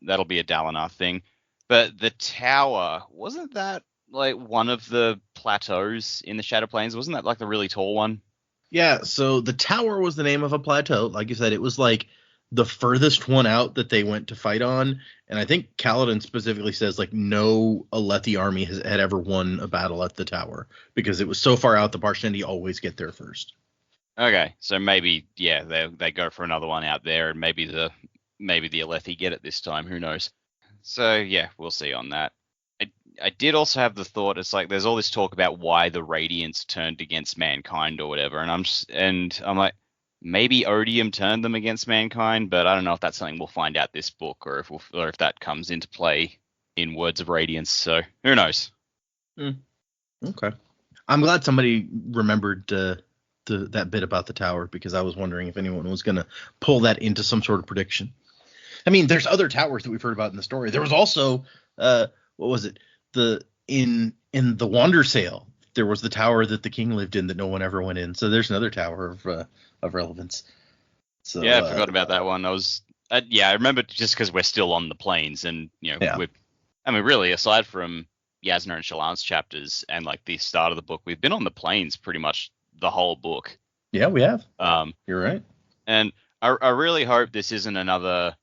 that'll be a Dalinar thing. But the tower, wasn't that like one of the plateaus in the Shadow Plains? Wasn't that like the really tall one? Yeah. So the tower was the name of a plateau. Like you said, it was like the furthest one out that they went to fight on. And I think Kaladin specifically says like no Alethi army had ever won a battle at the tower because it was so far out. The Parshendi always get there first. Okay, so maybe they go for another one out there, and maybe the Alethi get it this time. Who knows? So yeah, we'll see on that. I did also have the thought, it's like there's all this talk about why the Radiants turned against mankind or whatever, and I'm like, maybe Odium turned them against mankind, but I don't know if that's something we'll find out this book or if that comes into play in Words of Radiance. So who knows? Okay. I'm glad somebody remembered that bit about the tower, because I was wondering if anyone was going to pull that into some sort of prediction. I mean, there's other towers that we've heard about in the story. There was also, what was it? In the Wandersail, there was the tower that the king lived in that no one ever went in. So there's another tower of relevance. So Yeah, I forgot about that one. I remember just because we're still on the plains, and really, aside from Yasna and Shallan's chapters and like the start of the book, we've been on the plains pretty much the whole book. Yeah, we have. You're right. And I really hope this isn't another,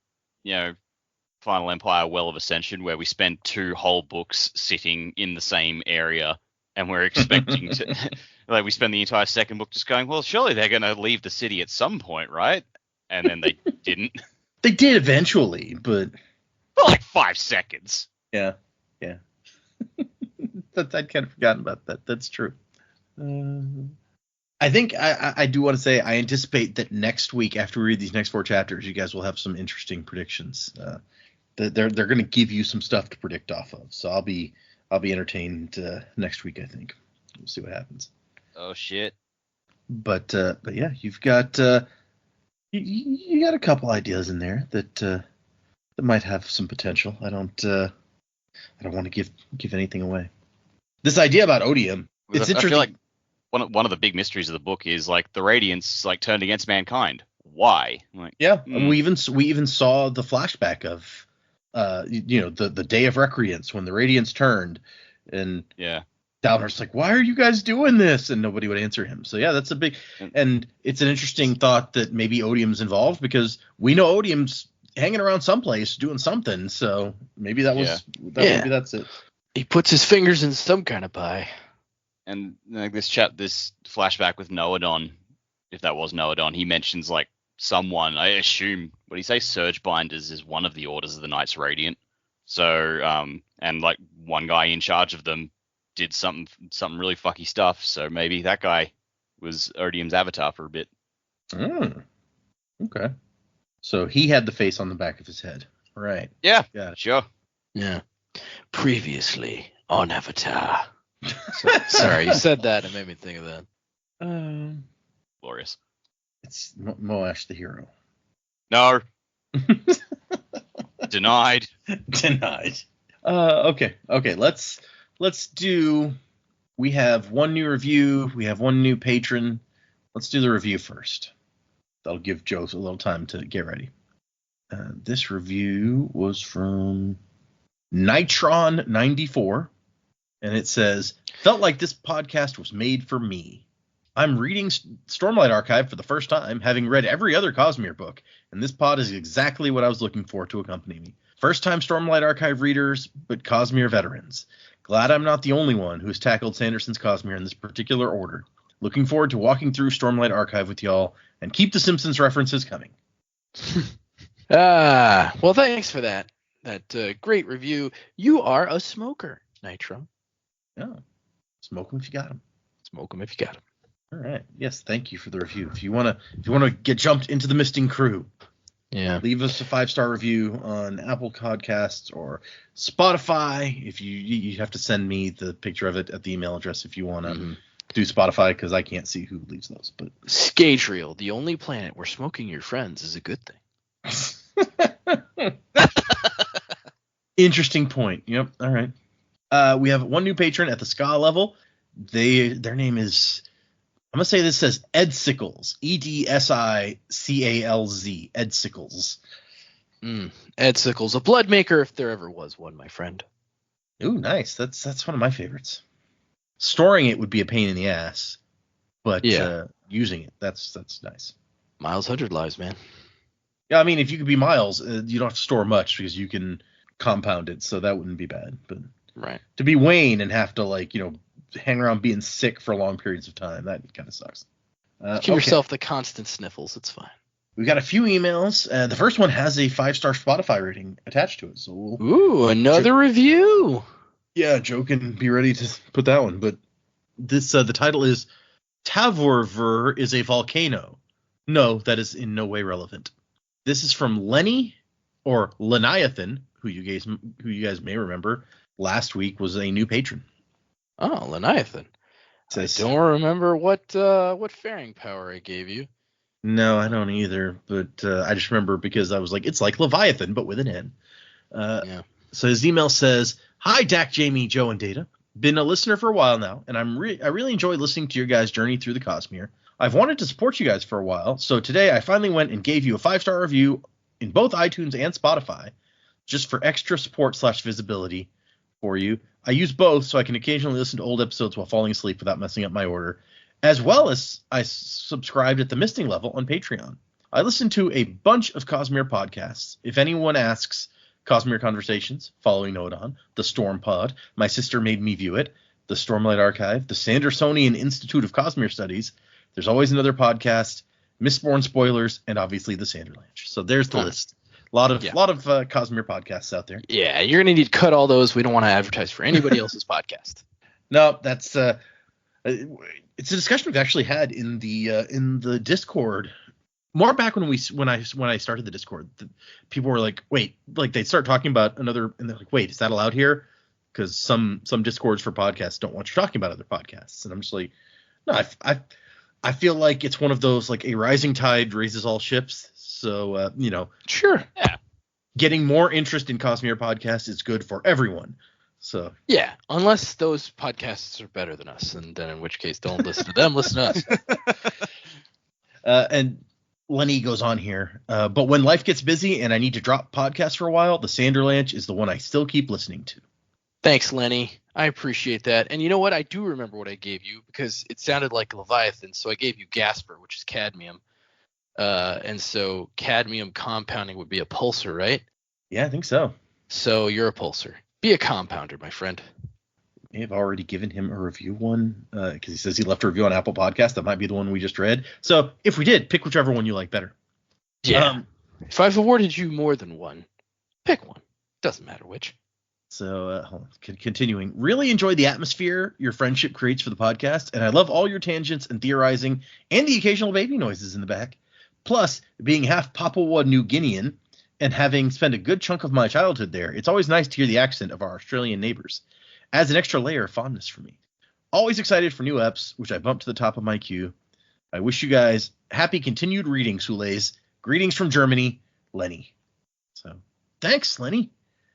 Final Empire Well of Ascension where we spend 2 whole books sitting in the same area, and we're expecting to, like, we spend the entire second book just going, well, surely they're going to leave the city at some point, right? And then they didn't. They did eventually, but For like 5 seconds. Yeah. I'd kind of forgotten about that. That's true. I think I do want to say I anticipate that next week, after we read these next 4 chapters, you guys will have some interesting predictions. They're going to give you some stuff to predict off of. So I'll be entertained next week. I think we'll see what happens. Oh shit! But yeah, you've got you got a couple ideas in there that might have some potential. I don't want to give anything away. This idea about odium, it's interesting. I feel like one of the big mysteries of the book is like the Radiants like turned against mankind. Why? We even saw the flashback of the day of recreance when the Radiants turned, and Dalinar's like, why are you guys doing this? And nobody would answer him. So yeah, that's a big, and it's an interesting thought that maybe odium's involved, because we know odium's hanging around someplace doing something. So maybe maybe that's it. He puts his fingers in some kind of pie. And like this flashback with Noadon, if that was Noadon, he mentions like someone, I assume, what do you say, Surge Binders is one of the orders of the Knights Radiant. So and like one guy in charge of them did something really fucky stuff. So maybe that guy was Odium's avatar for a bit. Okay. So he had the face on the back of his head. Right. Yeah. Got it. Sure. Yeah. Previously on Avatar. Sorry, you said that. It made me think of that. Glorious. It's Moash the hero. No. Denied. Okay. Let's do. We have one new review. We have one new patron. Let's do the review first. That'll give Joe a little time to get ready. This review was from Nitron94, and it says, felt like this podcast was made for me. I'm reading Stormlight Archive for the first time, having read every other Cosmere book, and this pod is exactly what I was looking for to accompany me. First-time Stormlight Archive readers, but Cosmere veterans. Glad I'm not the only one who has tackled Sanderson's Cosmere in this particular order. Looking forward to walking through Stormlight Archive with y'all, and keep the Simpsons references coming. Well, thanks for that great review. You are a smoker, Nitro. Yeah. Smoke them if you got them. Smoke them if you got them. All right. Yes, thank you for the review. If you want to get jumped into the Misting Crew, leave us a 5-star review on Apple Podcasts or Spotify. If you have to send me the picture of it at the email address if you want to do Spotify, because I can't see who leaves those. But Scadrial, the only planet where smoking your friends is a good thing. Interesting point. Yep. All right. We have one new patron at the ska level. Their name is, I'm gonna say this says Ed Sickles, EDSICALZ, Ed Sickles. Ed Sickles, a blood maker if there ever was one, my friend. Ooh, nice. That's one of my favorites. Storing it would be a pain in the ass, but using it, that's nice. Miles 100 lives, man. Yeah, I mean, if you could be Miles, you don't have to store much because you can compound it, so that wouldn't be bad. But to be Wayne and have to hang around being sick for long periods of time, that kind of sucks. Give yourself the constant sniffles. It's fine. We've got a few emails. The first one has a 5-star Spotify rating attached to it. So another review. Yeah, Joe can be ready to put that one. But this the title is Tavorver is a volcano. No, that is in no way relevant. This is from Lenny, or Leniathan, who you guys may remember last week was a new patron. Oh, Leviathan. I don't remember what faring power I gave you. No, I don't either. But I just remember because I was like, it's like Leviathan, but with an N. Yeah. So his email says, "Hi, Dak, Jamie, Joe, and Data. Been a listener for a while now, and I really enjoy listening to your guys' journey through the Cosmere. I've wanted to support you guys for a while, so today I finally went and gave you a 5-star review in both iTunes and Spotify, just for extra support / visibility for you. I use both so I can occasionally listen to old episodes while falling asleep without messing up my order, as well as I subscribed at the Misting level on Patreon. I listen to a bunch of Cosmere podcasts. If anyone asks, Cosmere Conversations, following Nodon, The Storm Pod, My Sister Made Me View It, The Stormlight Archive, The Sandersonian Institute of Cosmere Studies, there's always another podcast, Mistborn Spoilers, and obviously The Sanderlanche. So there's the list. A lot of Cosmere podcasts out there. Yeah, you're going to need to cut all those. We don't want to advertise for anybody else's podcast. No, that's it's a discussion we've actually had in the Discord. More back when I started the Discord, people were like, wait, like they'd start talking about another, and they're like, wait, is that allowed here? Because some Discords for podcasts don't want you talking about other podcasts, and I'm just like, no, I feel like it's one of those, like, a rising tide raises all ships. So Sure, yeah. Getting more interest in Cosmere podcasts is good for everyone. So yeah, unless those podcasts are better than us, and then in which case, don't listen to them. Listen to us. And Lenny goes on here, but when life gets busy and I need to drop podcasts for a while, the Sanderlanche is the one I still keep listening to. Thanks, Lenny. I appreciate that. And you know what? I do remember what I gave you because it sounded like Leviathan, so I gave you Gasper, which is cadmium. And so cadmium compounding would be a pulsar, right? Yeah, I think so. So you're a pulsar. Be a compounder, my friend. We have already given him a review one because he says he left a review on Apple Podcast. That might be the one we just read. So if we did, pick whichever one you like better. Yeah. If I've awarded you more than one, pick one. Doesn't matter which. So continuing, really enjoy the atmosphere your friendship creates for the podcast, and I love all your tangents and theorizing and the occasional baby noises in the back. Plus, being half Papua New Guinean and having spent a good chunk of my childhood there, it's always nice to hear the accent of our Australian neighbors. Adds an extra layer of fondness for me. Always excited for new eps, which I bumped to the top of my queue. I wish you guys happy continued reading, Sulays. Greetings from Germany, Lenny. So, thanks, Lenny.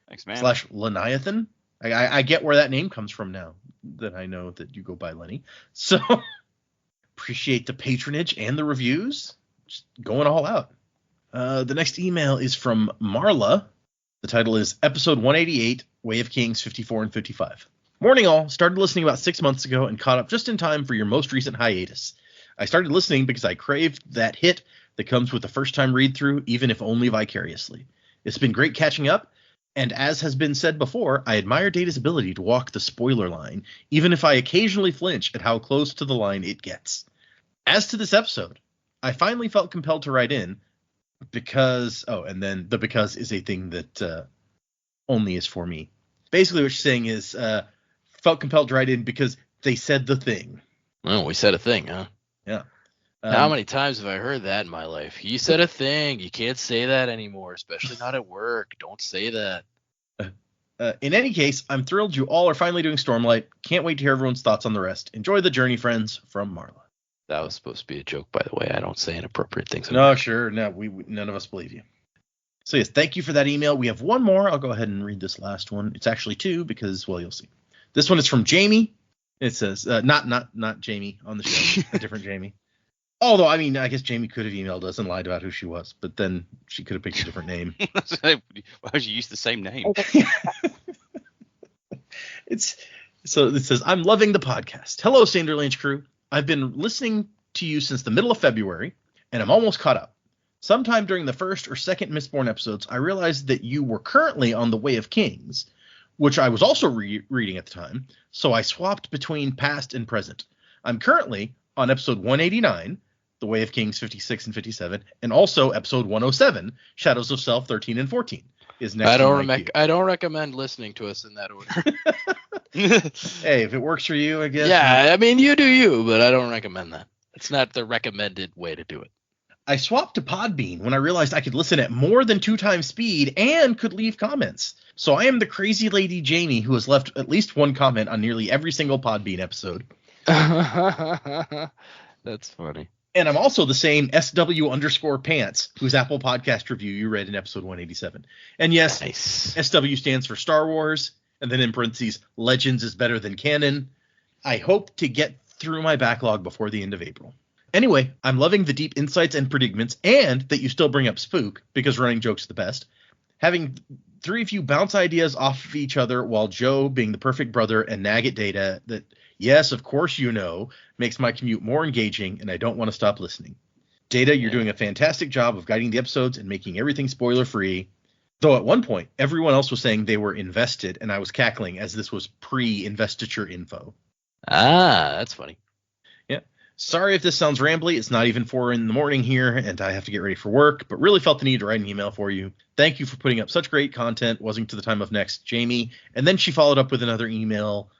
Thanks, man. / Leviathan. I get where that name comes from now that I know that you go by Lenny. So appreciate the patronage and the reviews. Just going all out. The next email is from Marla. The title is Episode 188, Way of Kings 54 and 55. Morning all. Started listening about 6 months ago and caught up just in time for your most recent hiatus. I started listening because I craved that hit that comes with the first time read through, even if only vicariously. It's been great catching up. And as has been said before, I admire Data's ability to walk the spoiler line, even if I occasionally flinch at how close to the line it gets. As to this episode, I finally felt compelled to write in because, and then the because is a thing that only is for me. Basically what she's saying is felt compelled to write in because they said the thing. Oh, we said a thing, huh? Yeah. How many times have I heard that in my life? You said a thing. You can't say that anymore, especially not at work. Don't say that. In any case, I'm thrilled you all are finally doing Stormlight. Can't wait to hear everyone's thoughts on the rest. Enjoy the journey, friends, from Marla. That was supposed to be a joke, by the way. I don't say inappropriate things. No, sure. No, we none of us believe you. So yes, thank you for that email. We have one more. I'll go ahead and read this last one. It's actually two because, well, you'll see. This one is from Jamie. It says, not Jamie on the show, a different Jamie. Although, I mean, I guess Jamie could have emailed us and lied about who she was, but then she could have picked a different name. Why would you use the same name? So it says, I'm loving the podcast. Hello, Sanderlanche crew. I've been listening to you since the middle of February, and I'm almost caught up. Sometime during the first or second Mistborn episodes, I realized that you were currently on the Way of Kings, which I was also reading at the time, so I swapped between past and present. I'm currently on episode 189, The Way of Kings 56 and 57, and also episode 107, Shadows of Self 13 and 14. Is next. I don't recommend listening to us in that order. Hey, if it works for you, I guess. Yeah, I mean, you do you, but I don't recommend that. It's not the recommended way to do it. I swapped to Podbean when I realized I could listen at more than 2 times speed and could leave comments. So I am the crazy lady Jamie who has left at least one comment on nearly every single Podbean episode. That's funny. And I'm also the same SW_pants whose Apple Podcast review you read in episode 187. And yes, Nice. SW stands for Star Wars, and then in parentheses, Legends is better than canon. I hope to get through my backlog before the end of April. Anyway, I'm loving the deep insights and predicaments, and that you still bring up Spook, because running jokes are the best. Having 3 of you bounce ideas off of each other while Joe, being the perfect brother, and nag at Data that, yes, of course you know, makes my commute more engaging, and I don't want to stop listening. Data, you're doing a fantastic job of guiding the episodes and making everything spoiler-free. Though at one point, everyone else was saying they were invested, and I was cackling as this was pre-investiture info. Ah, that's funny. Yeah. Sorry if this sounds rambly. It's not even 4 a.m. here, and I have to get ready for work, but really felt the need to write an email for you. Thank you for putting up such great content. Wasn't to the time of next, Jamie. And then she followed up with another email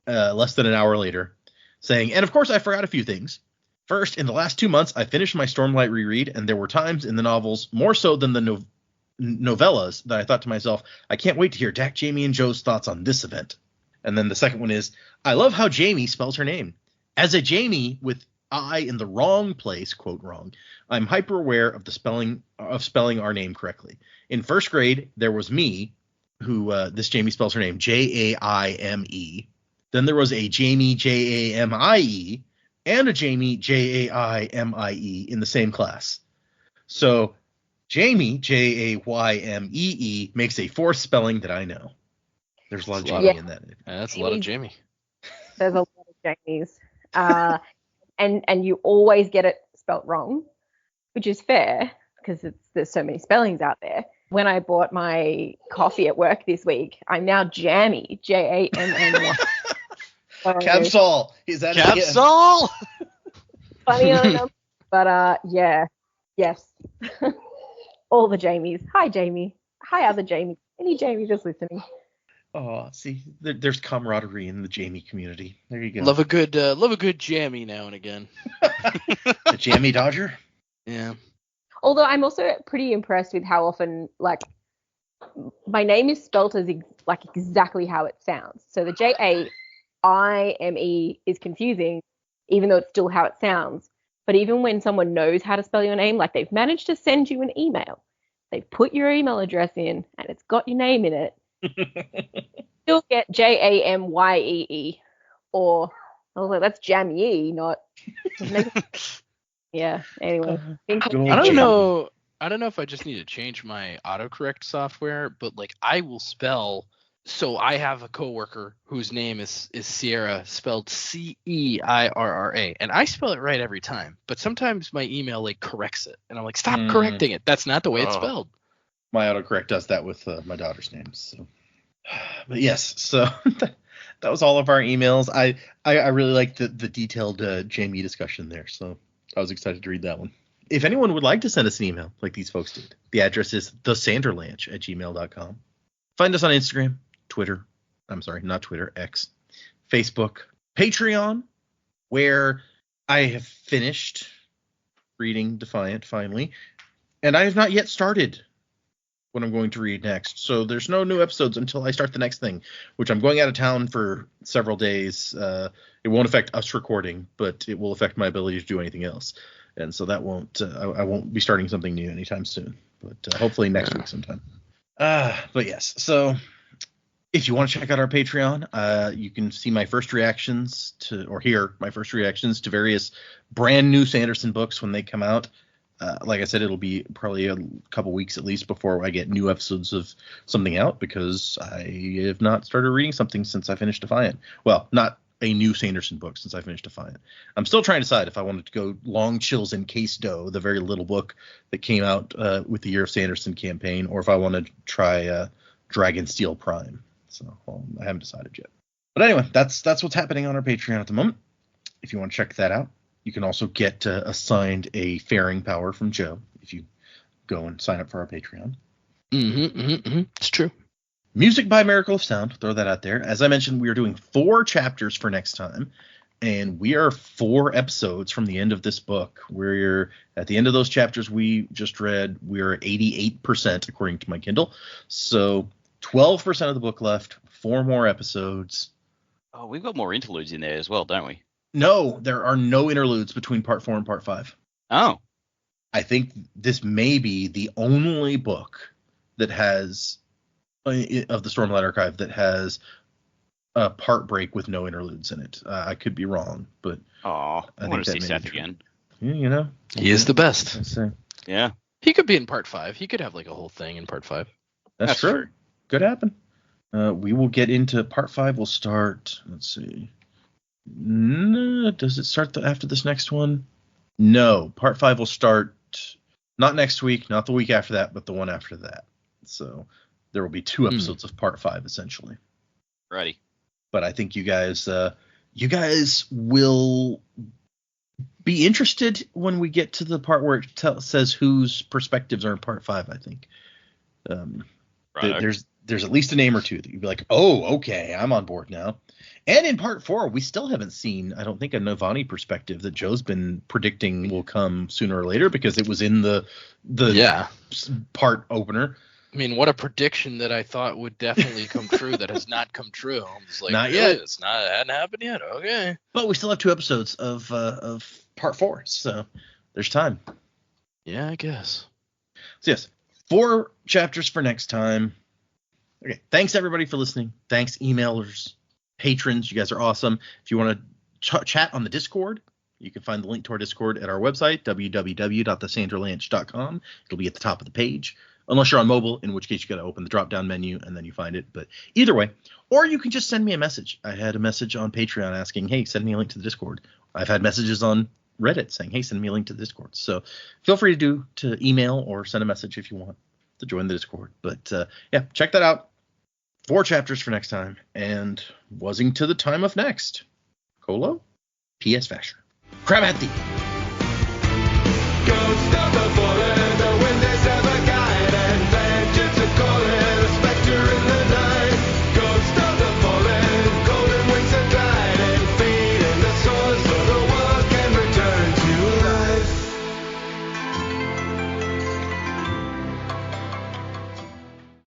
less than an hour later saying, and of course I forgot a few things. First, in the last 2 months, I finished my Stormlight reread, and there were times in the novels, more so than the novellas, that I thought to myself, I can't wait to hear Dak, Jamie, and Joe's thoughts on this event. And then the second one is, I love how Jamie spells her name. As a Jamie with I in the wrong place, quote wrong, I'm hyper aware of the spelling our name correctly. In first grade, there was me, who this Jamie spells her name Jaime. Then there was a Jamie Jamie and a Jamie Jaimee in the same class. So Jamie Jaymee makes a 4th spelling that I know. There's a lot of Jamie in that. Yeah, that's a lot of Jamie. There's a lot of Jamies. And you always get it spelt wrong, which is fair because there's so many spellings out there. When I bought my coffee at work this week, I'm now Jammy, Jammy. Capsule. Is that Capsule? Funny enough, but yeah, yes. All the Jamies. Hi, Jamie. Hi, other Jamie. Any Jamie just listening? Oh, see, there's camaraderie in the Jamie community. There you go. Love a good jammy now and again. The Jammy Dodger? Yeah. Although I'm also pretty impressed with how often, like, my name is spelt as exactly how it sounds. So the Jaime is confusing, even though it's still how it sounds. But even when someone knows how to spell your name, like they've managed to send you an email, they've put your email address in, and it's got your name in it. Still get Jamyee, or I was like, that's Jamie, not. Yeah. Anyway, I don't know if I just need to change my autocorrect software, but like I will spell. So I have a coworker whose name is Sierra, spelled Ceirra, and I spell it right every time. But sometimes my email like corrects it, and I'm like, stop correcting it. That's not the way it's spelled. My autocorrect does that with my daughter's name. So, but yes, so that was all of our emails. I really liked the detailed Jamie discussion there, so I was excited to read that one. If anyone would like to send us an email like these folks did, the address is thesanderlanche@gmail.com. Find us on Instagram, Twitter, X, Facebook, Patreon, where I have finished reading Defiant finally, and I have not yet started what I'm going to read next. So there's no new episodes until I start the next thing, which I'm going out of town for several days. It won't affect us recording, but it will affect my ability to do anything else. And so that won't, I won't be starting something new anytime soon, but hopefully next week sometime. But yes, so if you want to check out our Patreon, you can see my first reactions or hear my first reactions to various brand new Sanderson books when they come out. Like I said, it'll be probably a couple weeks at least before I get new episodes of something out, because I have not started reading something since I finished Defiant. Well, not a new Sanderson book since I finished Defiant. I'm still trying to decide if I wanted to go Long Chills and Case Doe, the very little book that came out with the Year of Sanderson campaign, or if I wanted to try Dragonsteel Prime. So I haven't decided yet. But anyway, that's what's happening on our Patreon at the moment. If you want to check that out. You can also get assigned a faring power from Joe if you go and sign up for our Patreon. It's true. Music by Miracle of Sound. Throw that out there. As I mentioned, we are doing 4 chapters for next time. And we are 4 episodes from the end of this book. We're at the end of those chapters we just read. We're at 88% according to my Kindle. So 12% of the book left. 4 more episodes. Oh, we've got more interludes in there as well, don't we? No, there are no interludes between part 4 and part 5. Oh. I think this may be the only book that has, of the Stormlight Archive, that has a part break with no interludes in it. I could be wrong, but I want to see may Seth be true. again. Yeah, you know. He is the best. Let's see. Yeah. He could be in part 5. He could have like a whole thing in part 5. That's true. Could happen. We will get into part 5. We'll start. Let's see. No, does it start after this next one? No. Part 5 will start not next week, not the week after that, but the one after that. So there will be 2 episodes of part 5 essentially. Righty. But I think you guys will be interested when we get to the part where it says whose perspectives are in part 5. I think there's at least a name or two that you'd be like, oh, okay, I'm on board now. And in part 4, we still haven't seen, I don't think, a Navani perspective that Joe's been predicting will come sooner or later because it was in the part opener. I mean, what a prediction that I thought would definitely come true that has not come true. I'm just like, not really? yet. It hadn't happened yet. Okay. But we still have 2 episodes of part 4, so there's time. Yeah, I guess. So yes, 4 chapters for next time. Okay, thanks everybody for listening. Thanks emailers, patrons. You guys are awesome. If you want to chat on the Discord, you can find the link to our Discord at our website, www.thesanderlanche.com. It'll be at the top of the page. Unless you're on mobile, in which case you got to open the drop-down menu and then you find it. But either way, or you can just send me a message. I had a message on Patreon asking, hey, send me a link to the Discord. I've had messages on Reddit saying, hey, send me a link to the Discord. So feel free to email or send a message if you want to join the Discord. But yeah, check that out. 4 chapters for next time. And wuzzing to the time of next. Colo, P.S. Vasher. Crab at thee. Go